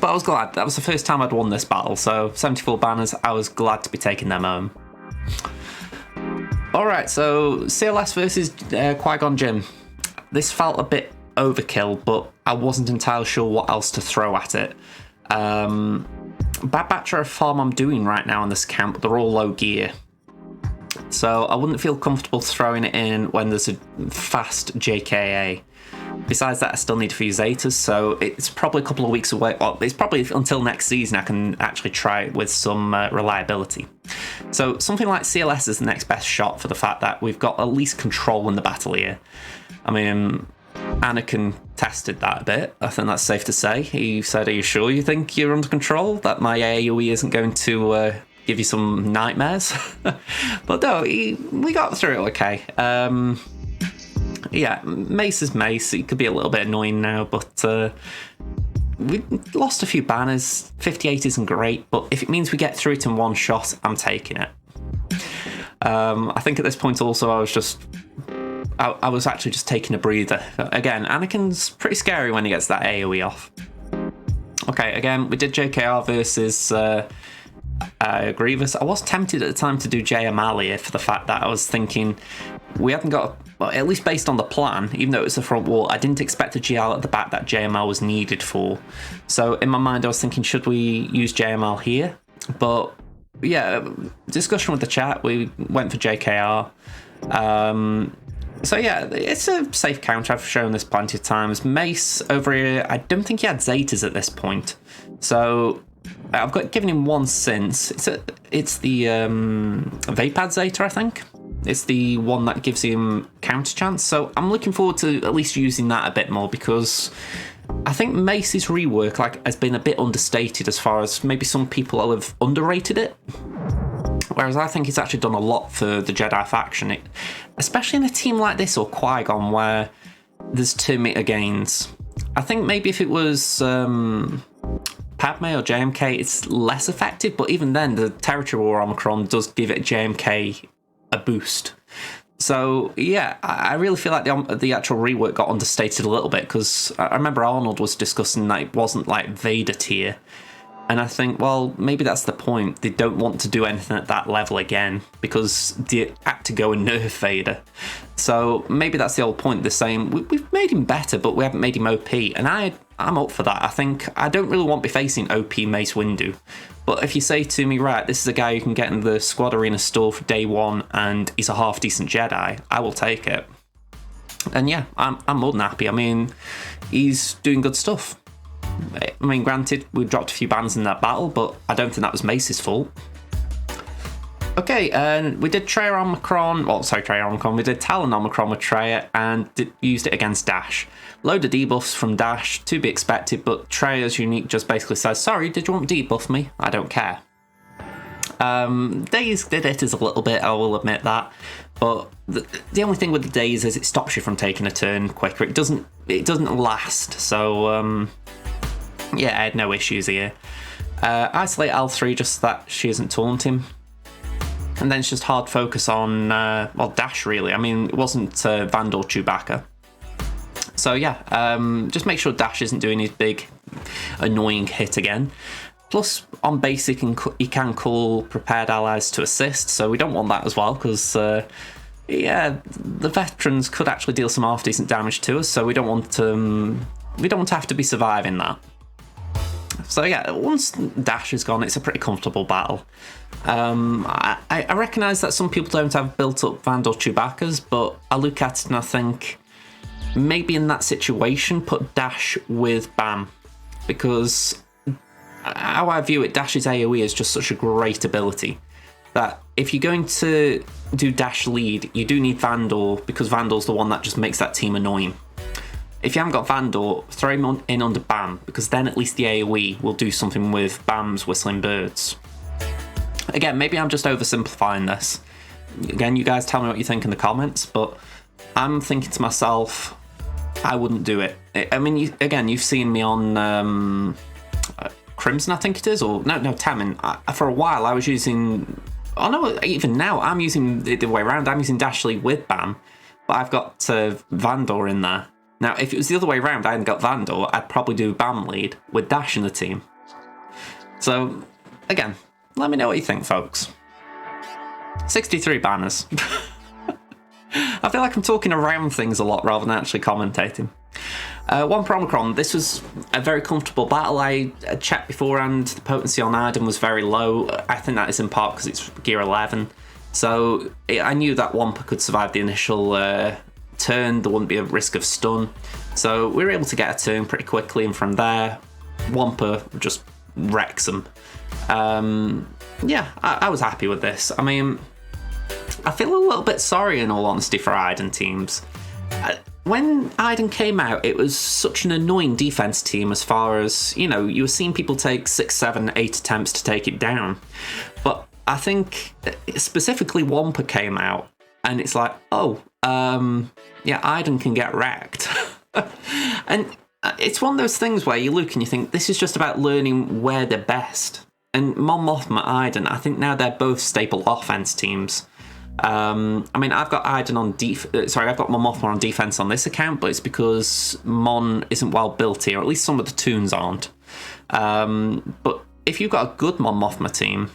But I was glad. That was the first time I'd won this battle, so 74 banners, I was glad to be taking them home. Alright, so CLS versus Qui-Gon Jinn. This felt a bit overkill, but I wasn't entirely sure what else to throw at it. Bad Batch are a farm I'm doing right now in this camp, they're all low gear. So I wouldn't feel comfortable throwing it in when there's a fast JKA. Besides that, I still need a few Zetas, so it's probably a couple of weeks away. Well, it's probably until next season I can actually try it with some reliability. So something like CLS is the next best shot for the fact that we've got at least control in the battle here. I mean, Anakin tested that a bit. I think that's safe to say. He said, are you sure you think you're under control? That my AoE isn't going to give you some nightmares? But no, we got through it okay. Yeah, Mace is Mace. It could be a little bit annoying now, but we lost a few banners. 58 isn't great, but if it means we get through it in one shot, I'm taking it. I think at this point also I was actually just taking a breather. Again, Anakin's pretty scary when he gets that AoE off. Okay, again, we did JKR versus Grievous. I was tempted at the time to do Jay Amalia for the fact that I was thinking we haven't got, well, at least based on the plan, even though it's the front wall, I didn't expect a GL at the back that JML was needed for. So in my mind, I was thinking, should we use JML here? But yeah, discussion with the chat, we went for JKR. So yeah, it's a safe counter. I've shown this plenty of times. Mace over here, I don't think he had Zetas at this point. So I've given him one since. It's the Vapad Zeta, I think. It's the one that gives him counter chance. So I'm looking forward to at least using that a bit more, because I think Mace's rework has been a bit understated, as far as maybe some people have underrated it. Whereas I think it's actually done a lot for the Jedi faction, especially in a team like this or Qui-Gon, where there's 2 meter gains. I think maybe if it was Padme or JMK, it's less effective, but even then, the Territory War Omicron does give it JMK a boost. So yeah, I really feel like the actual rework got understated a little bit, because I remember Arnold was discussing that it wasn't like Vader tier. And I think, well, maybe that's the point. They don't want to do anything at that level again, because they had to go and nerf Vader. So maybe that's the whole point. They're saying, we've made him better, but we haven't made him OP. And I'm up for that. I think I don't really want to be facing OP Mace Windu. But if you say to me, right, this is a guy you can get in the Squad Arena store for day one, and he's a half-decent Jedi, I will take it. And yeah, I'm more than happy. I mean, he's doing good stuff. I mean, granted, we dropped a few bans in that battle, but I don't think that was Mace's fault. Okay, and we did Traya Omicron, Traya Omicron, we did Talon Omicron with Traya, and used it against Dash. Load of debuffs from Dash, to be expected, but Traya's unique just basically says, sorry, did you want to debuff me? I don't care. Daze did it as a little bit, I will admit that, but the only thing with the Daze is it stops you from taking a turn quicker. It doesn't last, so yeah, I had no issues here. Isolate L3 just so that she isn't taunting. And then it's just hard focus on, Dash really. I mean, it wasn't Vandal Chewbacca. So yeah, just make sure Dash isn't doing his big annoying hit again. Plus, on basic, he can call prepared allies to assist, so we don't want that as well, because yeah, the veterans could actually deal some half-decent damage to us, so we don't want to have to be surviving that. So yeah, once Dash is gone, it's a pretty comfortable battle. I recognise that some people don't have built-up Vandal Chewbaccas, but I look at it and I think maybe in that situation, put Dash with Bam, because how I view it, Dash's AoE is just such a great ability that if you're going to do Dash lead, you do need Vandal, because Vandal's the one that just makes that team annoying. If you haven't got Vandal, throw him in under Bam, because then at least the AoE will do something with Bam's Whistling Birds. Again, maybe I'm just oversimplifying this. Again, you guys tell me what you think in the comments, but I'm thinking to myself, I wouldn't do it. I mean, you've seen me on Crimson, I think it is, or no, Temmin. For a while, I was using. Oh no, even now, I'm using the other way around. I'm using Dash Lead with Bam, but I've got Vandor in there. Now, if it was the other way around, I hadn't got Vandor, I'd probably do Bam lead with Dash in the team. So, again, let me know what you think, folks. 63 banners. I feel like I'm talking around things a lot rather than actually commentating. One for Omicron. This was a very comfortable battle. I checked beforehand, the potency on Iden was very low. I think that is in part because it's gear 11. So I knew that Wampa could survive the initial turn. There wouldn't be a risk of stun. So we were able to get a turn pretty quickly, and from there, Wampa just wrecks them. Yeah, I was happy with this. I mean, I feel a little bit sorry, in all honesty, for Iden teams. When Iden came out, it was such an annoying defense team, as far as, you know, you were seeing people take 6, 7, 8 attempts to take it down. But I think specifically Wampa came out, and it's like, oh, yeah, Iden can get wrecked. And it's one of those things where you look and you think, this is just about learning where they're best. And Mon Mothma, Iden, I think now they're both staple offense teams. I mean, I've got Iden on I've got Mon Mothma on defense on this account, but it's because Mon isn't well built here, or at least some of the toons aren't. But if you've got a good Mon Mothma team,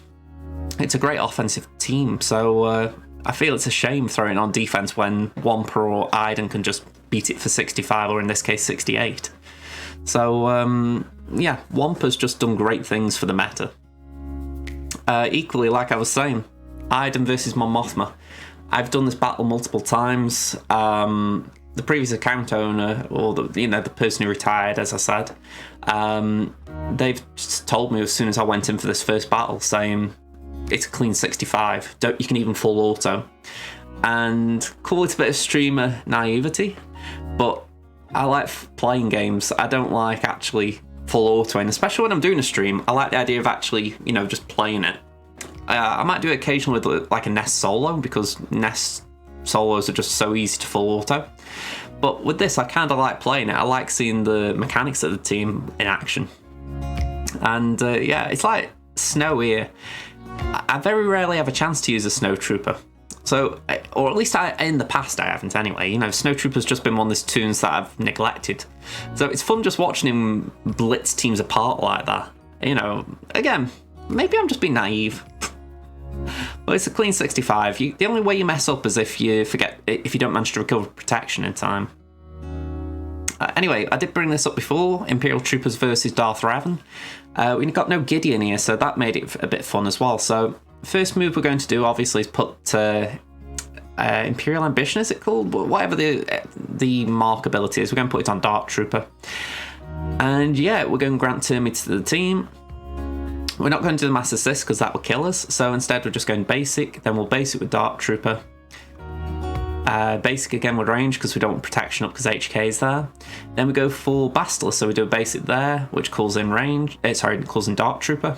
it's a great offensive team. So I feel it's a shame throwing on defense when Wampa or Iden can just beat it for 65, or in this case 68. So yeah, Wampa's just done great things for the meta. Equally, like I was saying, Iden versus Mon Mothma. I've done this battle multiple times. The previous account owner, or the person who retired, as I said, they've just told me as soon as I went in for this first battle, saying it's a clean 65. You can even full auto, and call it a bit of streamer naivety, but I like playing games. I don't like actually full autoing, especially when I'm doing a stream. I like the idea of actually, just playing it. I might do it occasionally with like a Nest solo, because Nest solos are just so easy to full auto. But with this, I kind of like playing it. I like seeing the mechanics of the team in action. And yeah, it's like Snow here. I very rarely have a chance to use a Snowtrooper. So, or at least in the past I haven't anyway. Snowtrooper's just been one of those tunes that I've neglected. So it's fun just watching him blitz teams apart like that. Again, maybe I'm just being naive. But it's a clean 65. The only way you mess up is if you don't manage to recover protection in time. Anyway, I did bring this up before, Imperial Troopers versus Darth Revan. We got no Gideon here, so that made it a bit fun as well. So first move we're going to do, obviously, is put Imperial Ambition, is it called? Whatever the mark ability is, we're going to put it on Dark Trooper. And yeah, we're going to grant Temmin to the team. We're not going to do the Mass Assist because that will kill us, so instead we're just going basic, then we'll basic with Dark Trooper. Basic again with range because we don't want protection up because HK is there. Then we go for Basilisk, so we do a basic there, which calls in calls in Dark Trooper.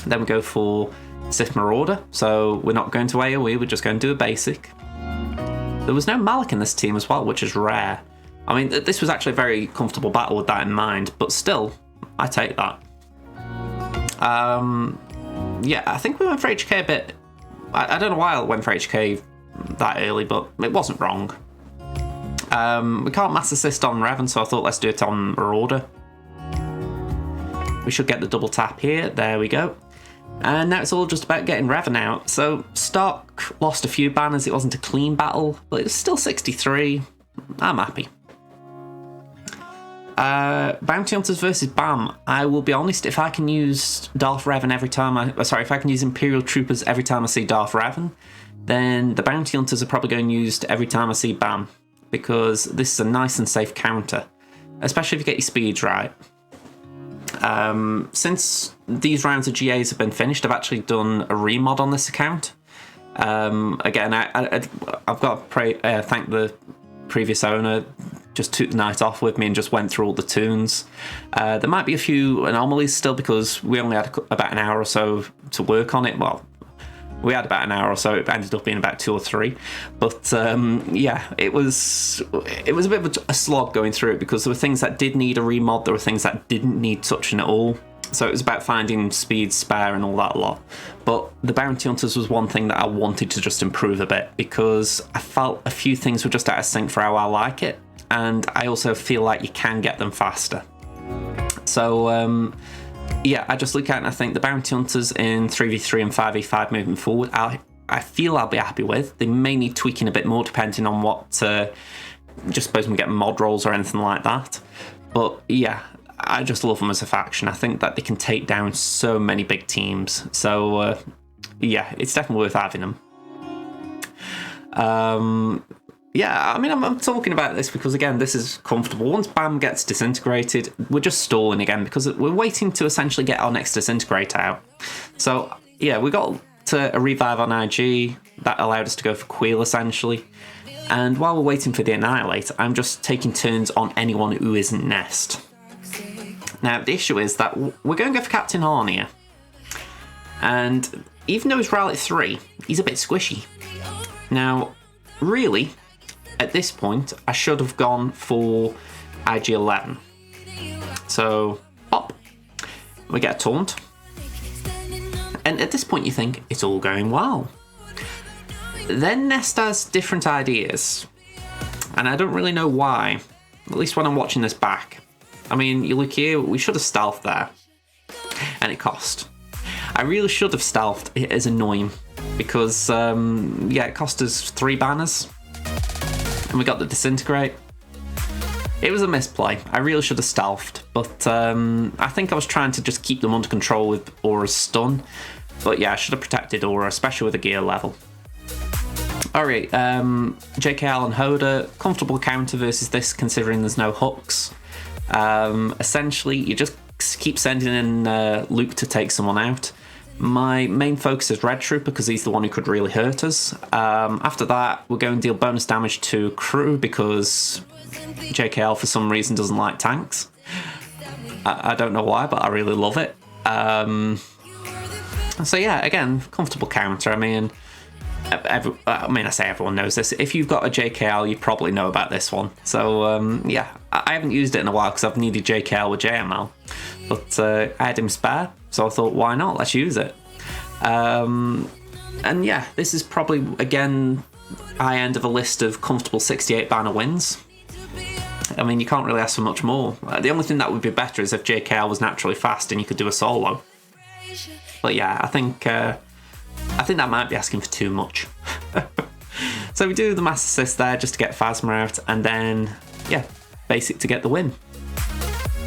Then we go for Sith Marauder, so we're not going to AoE, we're just going to do a basic. There was no Malak in this team as well, which is rare. I mean, this was actually a very comfortable battle with that in mind, but still, I take that. Yeah, I think we went for HK a bit. I don't know why I went for HK that early, but it wasn't wrong. We can't Mass Assist on Revan, so I thought let's do it on Marauder. We should get the double tap here. There we go. And now it's all just about getting Revan out. So Stark lost a few banners. It wasn't a clean battle, but it was still 63. I'm happy. Bounty Hunters versus BAM. I will be honest, if I can use Darth Revan every time if I can use Imperial Troopers every time I see Darth Revan, then the Bounty Hunters are probably going used every time I see BAM, because this is a nice and safe counter, especially if you get your speeds right. Since these rounds of GAs have been finished, I've actually done a remod on this account. Again, I've got to thank the previous owner. Just took the night off with me and just went through all the tunes. There might be a few anomalies still because we only had about an hour or so to work on it. Well, we had about an hour or so. It ended up being about 2 or 3. But yeah, it was a bit of a slog going through it because there were things that did need a remod. There were things that didn't need touching at all. So it was about finding speed, spare and all that lot. But the Bounty Hunters was one thing that I wanted to just improve a bit because I felt a few things were just out of sync for how I like it. And I also feel like you can get them faster. So yeah, I just look at it and I think the Bounty Hunters in 3v3 and 5v5 moving forward, I feel I'll be happy with. They may need tweaking a bit more depending on what, just suppose we get mod rolls or anything like that. But yeah, I just love them as a faction. I think that they can take down so many big teams. So yeah, it's definitely worth having them. Yeah, I mean, I'm talking about this because, again, this is comfortable. Once BAM gets disintegrated, we're just stalling again because we're waiting to essentially get our next disintegrator out. So, yeah, we got a revive on IG. That allowed us to go for Queel, essentially. And while we're waiting for the Annihilate, I'm just taking turns on anyone who isn't Nest. Now, the issue is that we're going to go for Captain Han here. And even though he's Rally 3, he's a bit squishy. Now, really, at this point, I should have gone for IG-11. So, pop. We get a taunt. And at this point, you think, it's all going well. Then Nest has different ideas. And I don't really know why. At least when I'm watching this back. I mean, you look here, we should have stealthed there. And it cost. I really should have stealthed. It is annoying. because, yeah, it cost us 3 banners, and we got the Disintegrate. It was a misplay. I really should have stealthed, but I think I was trying to just keep them under control with Aura's stun. But yeah, I should have protected Aura, especially with a gear level. Alright, JKL and Hoda, comfortable counter versus this considering there's no hooks. Essentially, you just keep sending in Luke to take someone out. My main focus is Red Trooper because he's the one who could really hurt us. After that, we're going to deal bonus damage to Crew because JKL for some reason doesn't like tanks. I don't know why, but I really love it. So yeah, again, comfortable counter. I mean, I say everyone knows this. If you've got a JKL, you probably know about this one. So yeah, I haven't used it in a while because I've needed JKL with JML. But I had him spare, so I thought, why not? Let's use it. And yeah, this is probably, again, high end of a list of comfortable 68 banner wins. I mean, you can't really ask for much more. The only thing that would be better is if JKL was naturally fast and you could do a solo. But yeah, I think that might be asking for too much. So we do the mass assist there just to get Phasma out, and then, yeah, basic to get the win.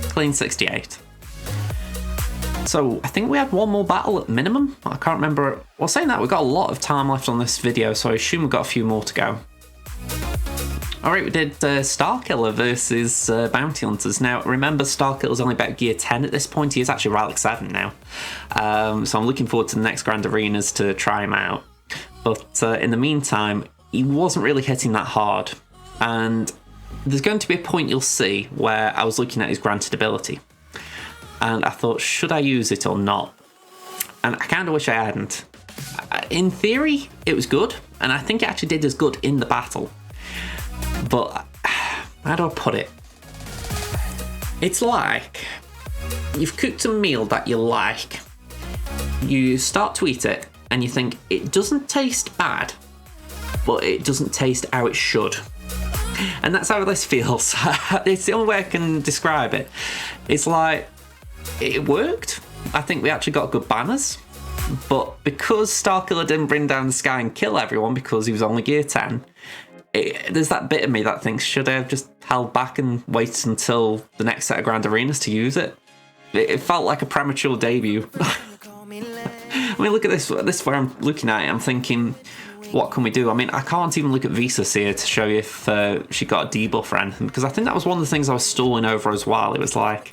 Clean 68. So I think we had one more battle at minimum. I can't remember. Well, saying that, we've got a lot of time left on this video, so I assume we've got a few more to go. Alright, we did Starkiller versus Bounty Hunters. Now, remember, Starkiller's only about gear 10 at this point. He is actually Relic 7 now. So I'm looking forward to the next Grand Arenas to try him out. But in the meantime, he wasn't really hitting that hard. And there's going to be a point you'll see where I was looking at his granted ability. And I thought, should I use it or not? And I kind of wish I hadn't. In theory, it was good. And I think it actually did as good in the battle. But how do I put it? It's like you've cooked a meal that you like. You start to eat it and you think it doesn't taste bad, but it doesn't taste how it should. And that's how this feels. It's the only way I can describe it. It's like it worked. I think we actually got good banners. But because Starkiller didn't bring down the sky and kill everyone because he was only gear 10, there's that bit of me that thinks, should I have just held back and waited until the next set of Grand Arenas to use it? It felt like a premature debut. I mean, look at this. This is where I'm looking at it. I'm thinking, what can we do? I mean, I can't even look at Visas here to show you if she got a debuff or anything, because I think that was one of the things I was stalling over as well. It was like,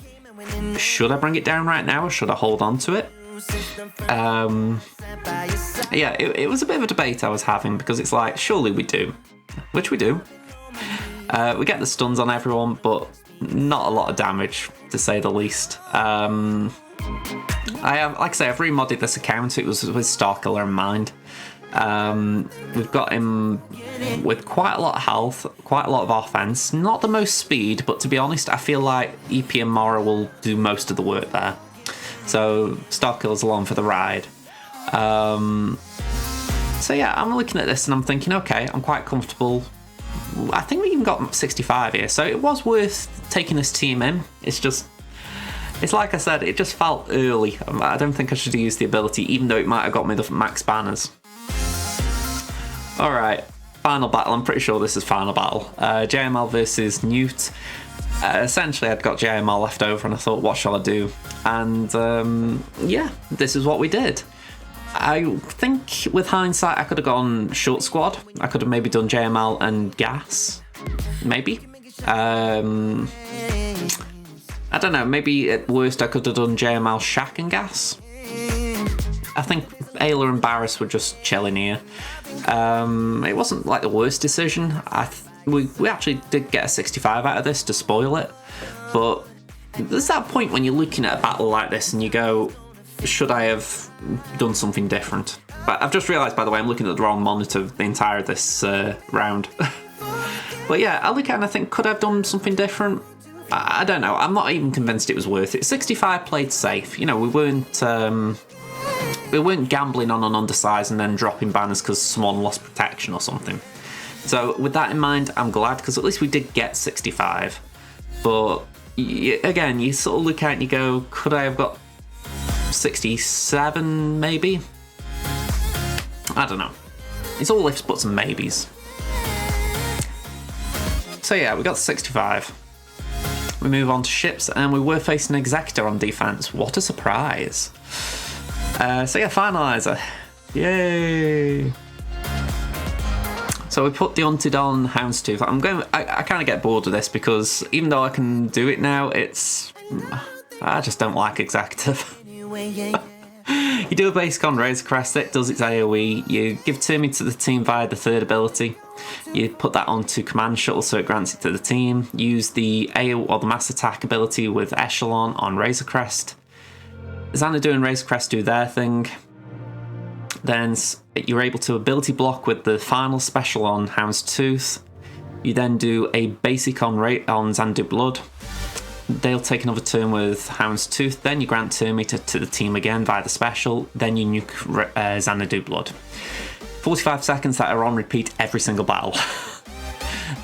should I bring it down right now or should I hold on to it? Yeah, it was a bit of a debate I was having because it's like, surely we do. Which we do. We get the stuns on everyone, but not a lot of damage, to say the least. Like I say, I've remodded this account. It was with Starkiller in mind. We've got him with quite a lot of health, quite a lot of offense. Not the most speed, but to be honest, I feel like EP and Mora will do most of the work there. So Starkiller's along for the ride. So yeah, I'm looking at this and I'm thinking, okay, I'm quite comfortable. I think we even got 65 here, so it was worth taking this team in. It's like I said, it just felt early. I don't think I should have used the ability, even though it might have got me the max banners. Alright, final battle. I'm pretty sure this is final battle. JML versus Newt. Essentially, I'd got JML left over and I thought, what shall I do? And yeah, this is what we did. I think with hindsight, I could have gone short squad. I could have maybe done JML and Gas. Maybe. I don't know. Maybe at worst, I could have done JML, Shaq and Gas. I think Ayla and Barris were just chilling here. It wasn't like the worst decision. We actually did get a 65 out of this to spoil it. But there's that point when you're looking at a battle like this and you go, should I have done something different? But I've just realised, by the way, I'm looking at the wrong monitor the entire of this round. But yeah, I look at it and I think, could I have done something different? I don't know. I'm not even convinced it was worth it. 65 played safe. You know, we weren't gambling on an undersize and then dropping banners because someone lost protection or something. So with that in mind, I'm glad because at least we did get 65. But again, you sort of look at it and you go, could I have got 67 maybe? I don't know. It's all ifs, buts and maybes. So yeah, we got to 65. We move on to ships, and we were facing Executor on defense. What a surprise. So yeah, finalizer. Yay! So we put the Unted on Houndstooth. I kind of get bored of this because even though I can do it now, I just don't like Executive. You do a basic on Razor Crest, it does its AoE. You give Temmin to the team via the third ability. You put that onto Command Shuttle so it grants it to the team. Use the AoE or the Mass Attack ability with Echelon on Razor Crest. Xanadu and Razor Crest do their thing. Then you're able to ability block with the final special on Houndstooth. You then do a basic on Xanadu Blood. They'll take another turn with Houndstooth. Then you grant Temmin to the team again via the special. Then you nuke Xanadu Blood. 45 seconds that are on repeat every single battle.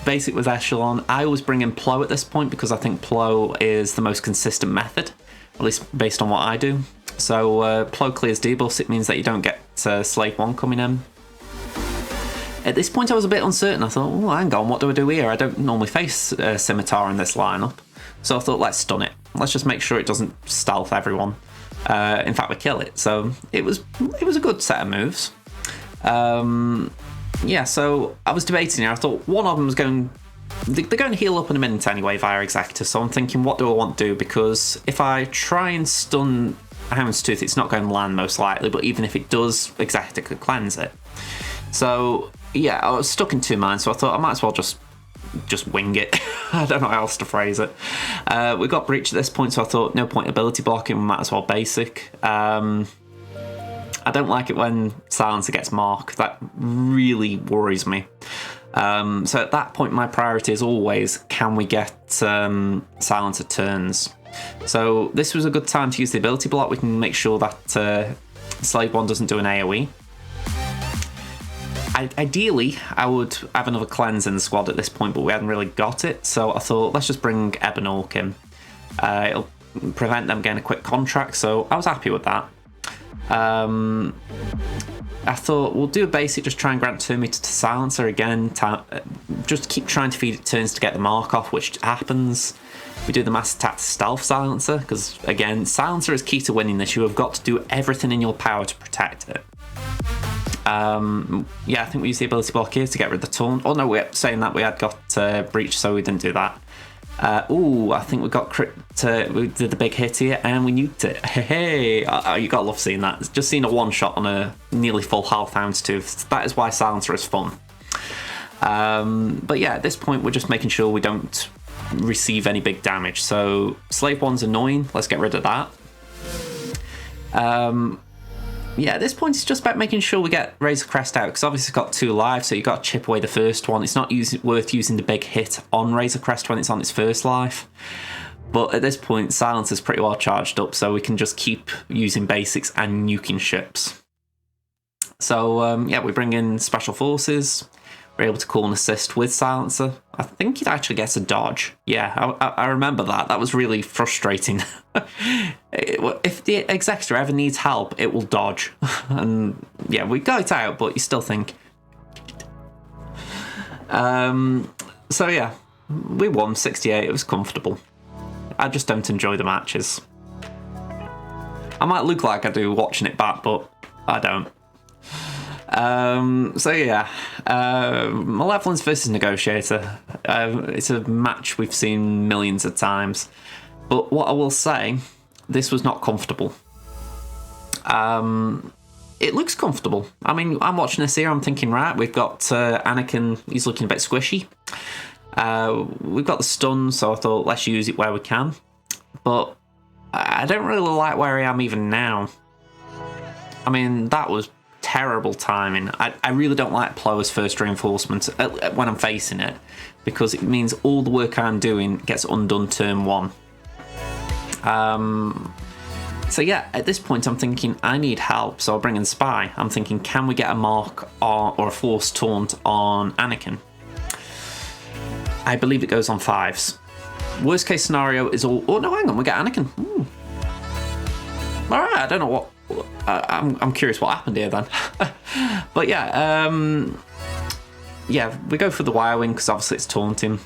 Basic with Echelon. I always bring in Plow at this point because I think Plow is the most consistent method, at least based on what I do. So Plow clears debuffs. It means that you don't get Slave 1 coming in. At this point I was a bit uncertain. I thought, oh, hang on, what do I do here? I don't normally face Scimitar in this lineup. So I thought, let's stun it. Let's just make sure it doesn't stealth everyone. In fact, we kill it. So it was a good set of moves. Yeah, so I was debating here. I thought one of them was going... They're going to heal up in a minute anyway via Executor. So I'm thinking, what do I want to do? Because if I try and stun Houndstooth, it's not going to land most likely. But even if it does, Executor could cleanse it. So yeah, I was stuck in two minds. So I thought I might as well just wing it. I don't know how else to phrase it. We got Breach at this point, so I thought no point ability blocking, we might as well basic. I don't like it when Silencer gets Mark. That really worries me. So at that point my priority is always, can we get Silencer turns? So this was a good time to use the ability block. We can make sure that Slave 1 doesn't do an AoE. Ideally, I would have another cleanse in the squad at this point, but we hadn't really got it, so I thought, let's just bring Ebenork in. It'll prevent them getting a quick contract, so I was happy with that. I thought, we'll do a basic, just try and grant 2 meters to Silencer again, just keep trying to feed it turns to get the mark off, which happens. We do the Mass Attack to Stealth Silencer, because again, Silencer is key to winning this. You have got to do everything in your power to protect it. Yeah, I think we used the ability block here to get rid of the taunt. Oh no, we're saying that we had got Breach, so we didn't do that. Ooh, I think we got crit. We did the big hit here, and we nuked it. Hey, you gotta love seeing that. Just seeing a one shot on a nearly full health Houndstooth. That is why Silencer is fun. But yeah, at this point we're just making sure we don't receive any big damage. So Slave 1's annoying. Let's get rid of that. Yeah, at this point it's just about making sure we get Razor Crest out, because obviously it's got 2 lives, so you've got to chip away the first one. It's not worth using the big hit on Razor Crest when it's on its first life. But at this point, Silencer's pretty well charged up, so we can just keep using basics and nuking ships. So yeah, we bring in Special Forces. We're able to call and assist with Silencer. I think it actually gets a dodge. Yeah, I remember that. That was really frustrating. If the Executor ever needs help, it will dodge. And yeah, we got it out, but you still think... So yeah, we won 68. It was comfortable. I just don't enjoy the matches. I might look like I do watching it back, but I don't. So yeah, Malevolence versus Negotiator. It's a match we've seen millions of times, but what I will say, this was not comfortable. It looks comfortable. I mean, I'm watching this here, I'm thinking, right, we've got Anakin, he's looking a bit squishy. We've got the stun, so I thought let's use it where we can, but I don't really like where I am even now. I mean, that was terrible timing. I really don't like Plower's first reinforcement when I'm facing it, because it means all the work I'm doing gets undone turn 1. So yeah, at this point I'm thinking I need help, so I'll bring in Spy. I'm thinking, can we get a mark or a force taunt on Anakin? I believe it goes on 5s. Worst case scenario is all... Oh no, hang on, we get Anakin. Alright, I don't know what I'm curious what happened here then. But yeah, yeah, we go for the wire wing because obviously it's taunting.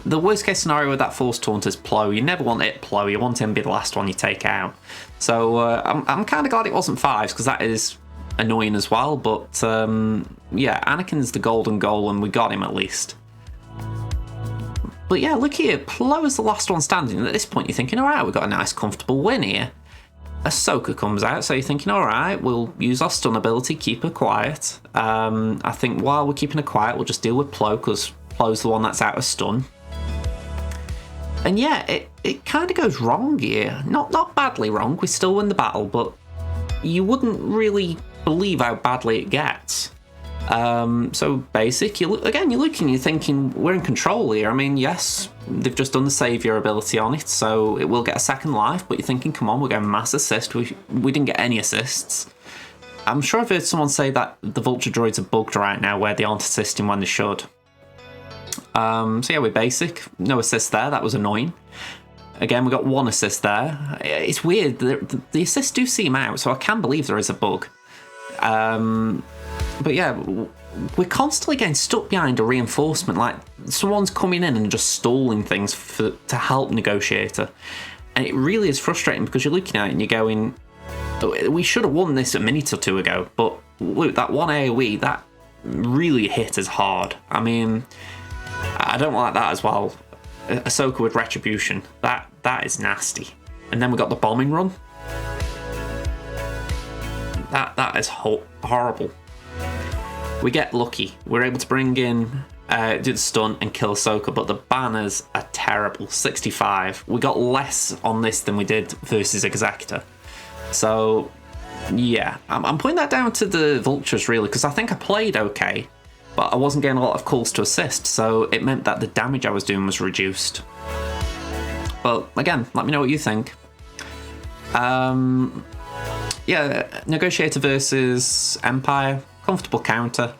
The worst case scenario with that force taunt is Plow. You never want it Plow, you want him to be the last one you take out. So I'm kind of glad it wasn't 5s, because that is annoying as well. But yeah, Anakin's the golden goal and we got him at least. But yeah, look here, Plow is the last one standing. At this point you're thinking, alright, we've got a nice comfortable win here. Ahsoka comes out, so you're thinking, alright, we'll use our stun ability, keep her quiet. I think while we're keeping her quiet, we'll just deal with Plo, because Plo's the one that's out of stun. And yeah, it kind of goes wrong here. Not badly wrong, we still win the battle, but you wouldn't really believe how badly it gets. So basic, you're looking, you're thinking, we're in control here. I mean, yes, they've just done the saviour ability on it, so it will get a second life, but you're thinking, come on, we're getting mass assist. We didn't get any assists. I'm sure I've heard someone say that the Vulture droids are bugged right now, where they aren't assisting when they should. So yeah, we're basic. No assist there, that was annoying. Again, we got 1 assist there. It's weird, the assists do seem out, so I can believe there is a bug. But yeah, we're constantly getting stuck behind a reinforcement, like someone's coming in and just stalling things to help Negotiator. And it really is frustrating, because you're looking at it and you're going, we should have won this a minute or 2 ago, but look, that 1 AoE, that really hit us hard. I mean, I don't like that as well. Ahsoka with Retribution, that is nasty. And then we got the bombing run. That is horrible. We get lucky. We're able to bring in, do the stun and kill Ahsoka, but the banners are terrible. 65. We got less on this than we did versus Executor. So, yeah. I'm putting that down to the Vultures, really, because I think I played okay, but I wasn't getting a lot of calls to assist, so it meant that the damage I was doing was reduced. But, again, let me know what you think. Yeah, Negotiator versus Empire. Comfortable counter.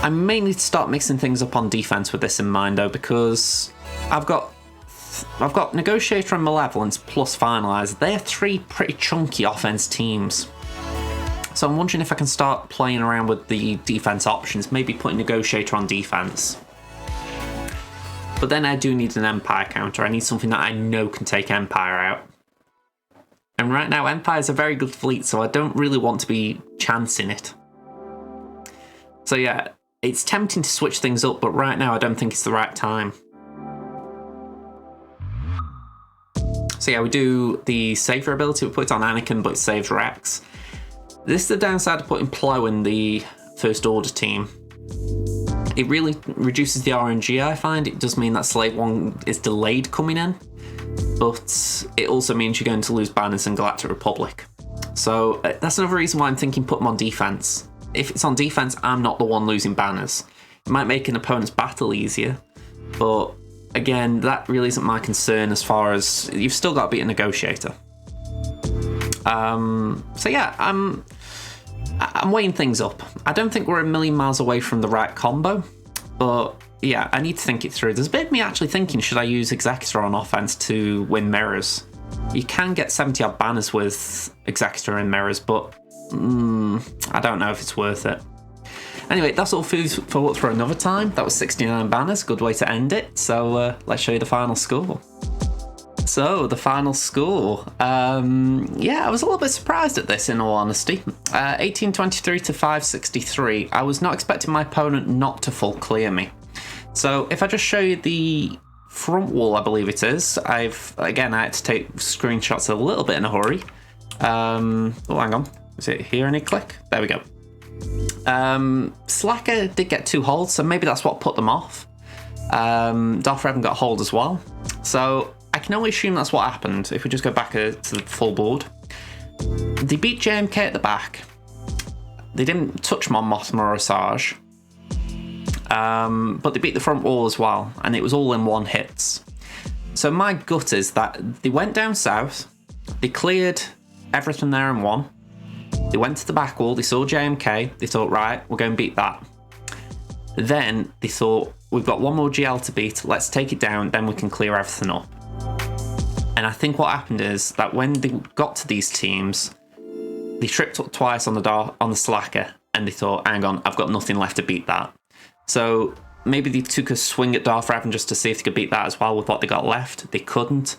I may need to start mixing things up on defense with this in mind, though, because I've got Negotiator and Malevolence plus Finalizer. They're 3 pretty chunky offense teams. So I'm wondering if I can start playing around with the defense options, maybe putting Negotiator on defense. But then I do need an Empire counter. I need something that I know can take Empire out. And right now, Empire's a very good fleet, so I don't really want to be chancing it. So yeah, it's tempting to switch things up, but right now I don't think it's the right time. So yeah, we do the Savior ability, we put it on Anakin, but it saves Rex. This is the downside of putting Plo in the First Order team. It really reduces the RNG, I find. It does mean that Slave 1 is delayed coming in, but it also means you're going to lose banners in Galactic Republic. So that's another reason why I'm thinking put them on defense. If it's on defense, I'm not the one losing banners. It might make an opponent's battle easier, but again, that really isn't my concern, as far as you've still got to beat a Negotiator. So yeah, I'm weighing things up. I don't think we're a million miles away from the right combo, but yeah, I need to think it through. There's a bit of me actually thinking, should I use Executor on offense to win mirrors? You can get 70 odd banners with Executor and mirrors, but I don't know if it's worth it. Anyway, that's all food for thought for another time. That was 69 banners, good way to end it. So let's show you the final score. So the final score, yeah, I was a little bit surprised at this, in all honesty. 1823 to 563. I was not expecting my opponent not to full clear me. So if I just show you the front wall, I believe it is. I had to take screenshots a little bit in a hurry. Oh, hang on. Is it here any click? There we go. Slacker did get 2 holds, so maybe that's what put them off. Darth Revan got a hold as well. So I can only assume that's what happened. If we just go back to the full board. They beat JMK at the back. They didn't touch Mon Mothma or Asajj. But they beat the front wall as well, and it was all in 1 hits. So my gut is that they went down south, they cleared everything there in 1. They went to the back wall, they saw JMK, they thought, right, we're going to beat that. Then they thought, we've got 1 more GL to beat, let's take it down, then we can clear everything up. And I think what happened is that when they got to these teams, they tripped up twice on the Slacker, and they thought, hang on, I've got nothing left to beat that. So maybe they took a swing at Darth Revan just to see if they could beat that as well with what they got left. They couldn't,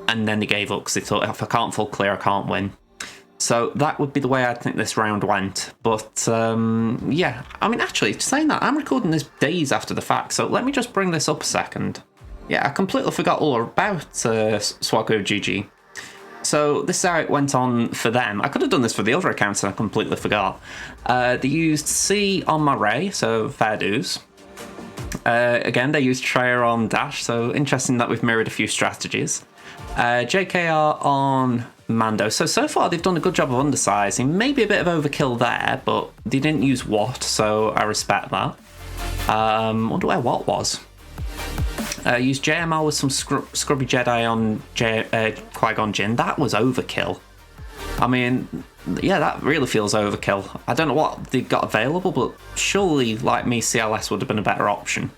and then they gave up because they thought, if I can't full clear, I can't win. So that would be the way I think this round went. But yeah, I mean, actually, saying that, I'm recording this days after the fact, so let me just bring this up a second. Yeah, I completely forgot all about SWGOH. So this is how it went on for them. I could have done this for the other accounts and I completely forgot. They used C on my Ray, so fair dues. Again, they used Traya on Dash, so interesting that we've mirrored a few strategies. JKR on Mando. So far they've done a good job of undersizing. Maybe a bit of overkill there, but they didn't use Watt, so I respect that. Wonder where Watt was. Used JML with some scrubby Jedi on Qui-Gon Jinn. That was overkill. I mean, yeah, that really feels overkill. I don't know what they got available, but surely, like me, CLS would have been a better option.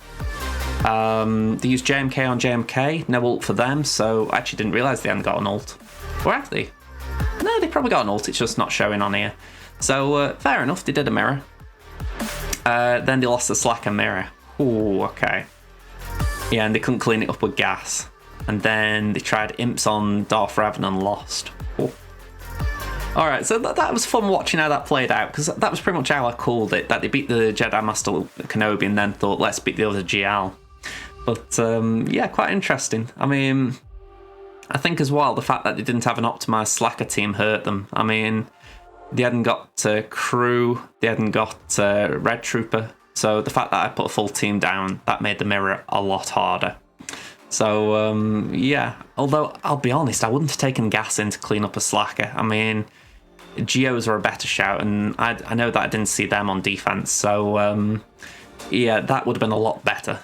They used JMK on JMK, no ult for them, so I actually didn't realise they hadn't got an ult. Or have they? No, they probably got an ult, it's just not showing on here. So, fair enough, they did a mirror. Then they lost the Slacker mirror. Ooh, okay. Yeah, and they couldn't clean it up with gas. And then they tried imps on Darth Revan and lost. Ooh. Alright, so that was fun watching how that played out, because that was pretty much how I called it, that they beat the Jedi Master Kenobi and then thought, let's beat the other GL. But, yeah, quite interesting. I mean, I think as well, the fact that they didn't have an optimised Slacker team hurt them. I mean, they hadn't got crew, they hadn't got Red Trooper, so the fact that I put a full team down, that made the mirror a lot harder. So, yeah, although I'll be honest, I wouldn't have taken gas in to clean up a Slacker. I mean, Geos are a better shout, and I know that I didn't see them on defense, so yeah, that would have been a lot better.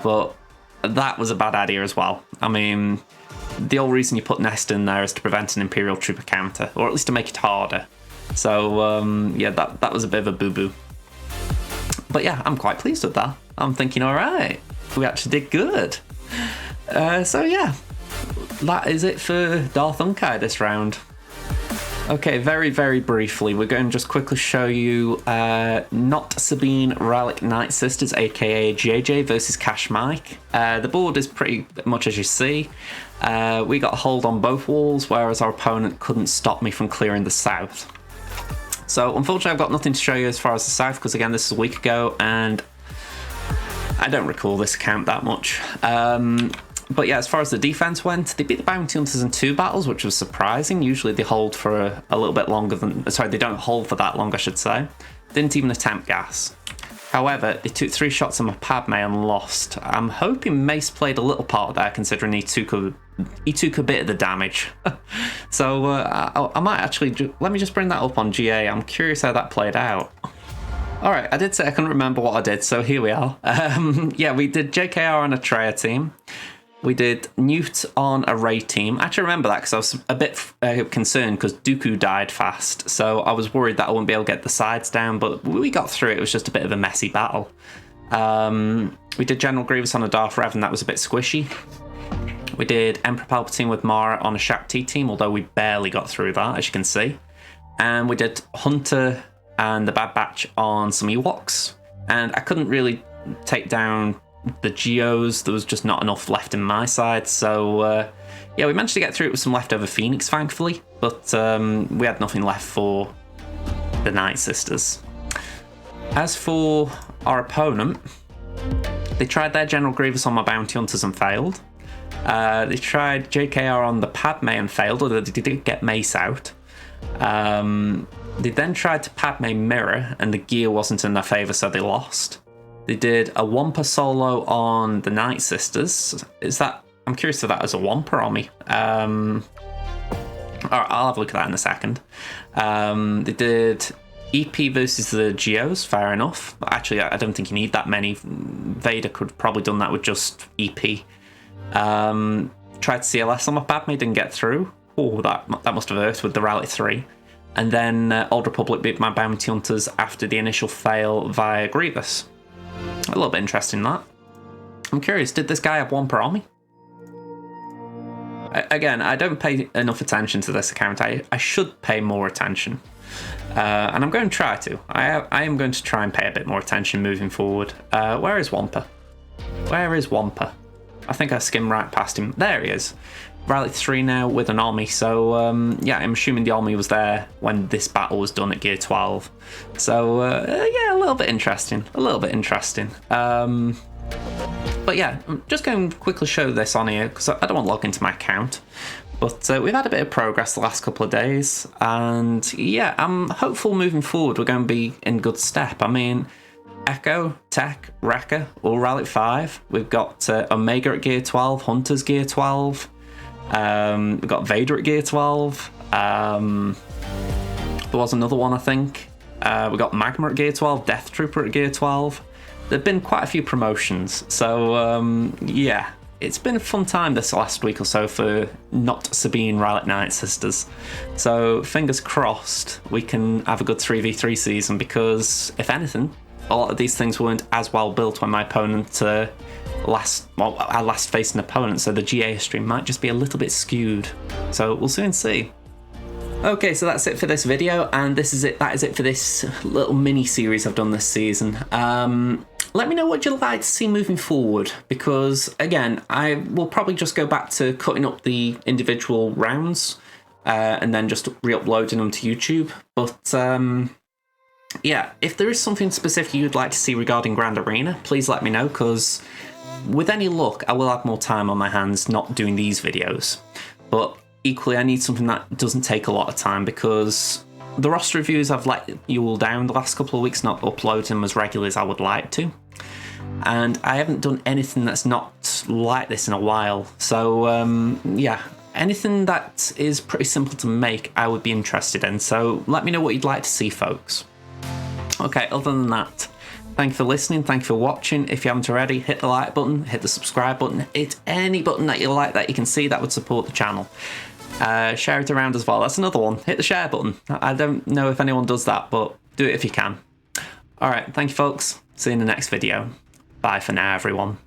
But that was a bad idea as well. I mean, the whole reason you put Nest in there is to prevent an Imperial Trooper counter, or at least to make it harder. So yeah, that was a bit of a boo-boo. But yeah, I'm quite pleased with that. I'm thinking, all right, we actually did good. So yeah, that is it for DarthUnkei this round. Okay, very, very briefly, we're going to just quickly show you Not Sabine Relic Night Sisters, aka JJ versus Cash Mike. The board is pretty much as you see. We got a hold on both walls, whereas our opponent couldn't stop me from clearing the south. So unfortunately I've got nothing to show you as far as the south, because again, this is a week ago and I don't recall this account that much. But yeah, as far as the defense went, they beat the Bounty Hunters in 2 battles, which was surprising. Usually they hold for a little bit longer than... Sorry, they don't hold for that long, I should say. Didn't even attempt gas. However, they took 3 shots on my Padme and lost. I'm hoping Mace played a little part there, considering he took a bit of the damage. So I might actually... Let me just bring that up on GA. I'm curious how that played out. Alright, I did say I couldn't remember what I did, so here we are. Yeah, we did JKR on a Traya team. We did Newt on a Ray team. I actually remember that because I was a bit concerned because Dooku died fast. So I was worried that I wouldn't be able to get the sides down, but we got through it. It was just a bit of a messy battle. We did General Grievous on a Darth Revan. That was a bit squishy. We did Emperor Palpatine with Mara on a Shaq T team, although we barely got through that, as you can see. And we did Hunter and the Bad Batch on some Ewoks. And I couldn't really take down the Geos. There was just not enough left in my side, so yeah, we managed to get through it with some leftover Phoenix, thankfully, but we had nothing left for the Night Sisters. As for our opponent, they tried their General Grievous on my Bounty Hunters and failed. They tried JKR on the Padme and failed, although they did get Mace out. They then tried to Padme mirror, and the gear wasn't in their favour, so they lost. They did a Wampa solo on the Night Sisters. Is that... I'm curious if that was a Wampa on me. Alright, I'll have a look at that in a second. They did EP versus the Geos, fair enough. But actually, I don't think you need that many. Vader could have probably done that with just EP. Tried CLS on my Padme, didn't get through. Oh, that must have hurt with the Rally 3. And then Old Republic beat my Bounty Hunters after the initial fail via Grievous. A little bit interesting, that. I'm curious, did this guy have Wampa on me? Again, I don't pay enough attention to this account. I should pay more attention. And I'm going to try to. I am going to try and pay a bit more attention moving forward. Where is Wampa? Where is Wampa? I think I skimmed right past him. There he is. Rally 3 now with an army. So, yeah, I'm assuming the army was there when this battle was done at Gear 12. So, yeah, a little bit interesting. A little bit interesting. But yeah, I'm just going to quickly show this on here because I don't want to log into my account. But we've had a bit of progress the last couple of days, and yeah, I'm hopeful moving forward we're going to be in good step. I mean, Echo, Tech, Wrecker, all Rally 5. We've got Omega at Gear 12, Hunter's Gear 12. We've got Vader at Gear 12. There was another one, I think. We got Magma at Gear 12, Death Trooper at Gear 12. There've been quite a few promotions, so yeah. It's been a fun time this last week or so for not Sabine Rally Night sisters. So fingers crossed we can have a good 3v3 season, because if anything, a lot of these things weren't as well built when my opponent I last faced an opponent, so the GA history might just be a little bit skewed. So we'll soon see. Okay, so that's it for this video, and that is it for this little mini series I've done this season. Let me know what you'd like to see moving forward, because again, I will probably just go back to cutting up the individual rounds and then just re-uploading them to YouTube. But yeah, if there is something specific you'd like to see regarding Grand Arena, please let me know, because with any luck, I will have more time on my hands not doing these videos. But equally, I need something that doesn't take a lot of time, because the roster reviews I've let you all down the last couple of weeks, not uploading them as regularly as I would like to. And I haven't done anything that's not like this in a while. So yeah, anything that is pretty simple to make, I would be interested in. So let me know what you'd like to see, folks. Okay, other than that, thank you for listening, thank you for watching. If you haven't already, hit the like button, hit the subscribe button, hit any button that you like that you can see that would support the channel. Share it around as well. That's another one. Hit the share button. I don't know if anyone does that, but do it if you can. Alright, thank you folks. See you in the next video. Bye for now, everyone.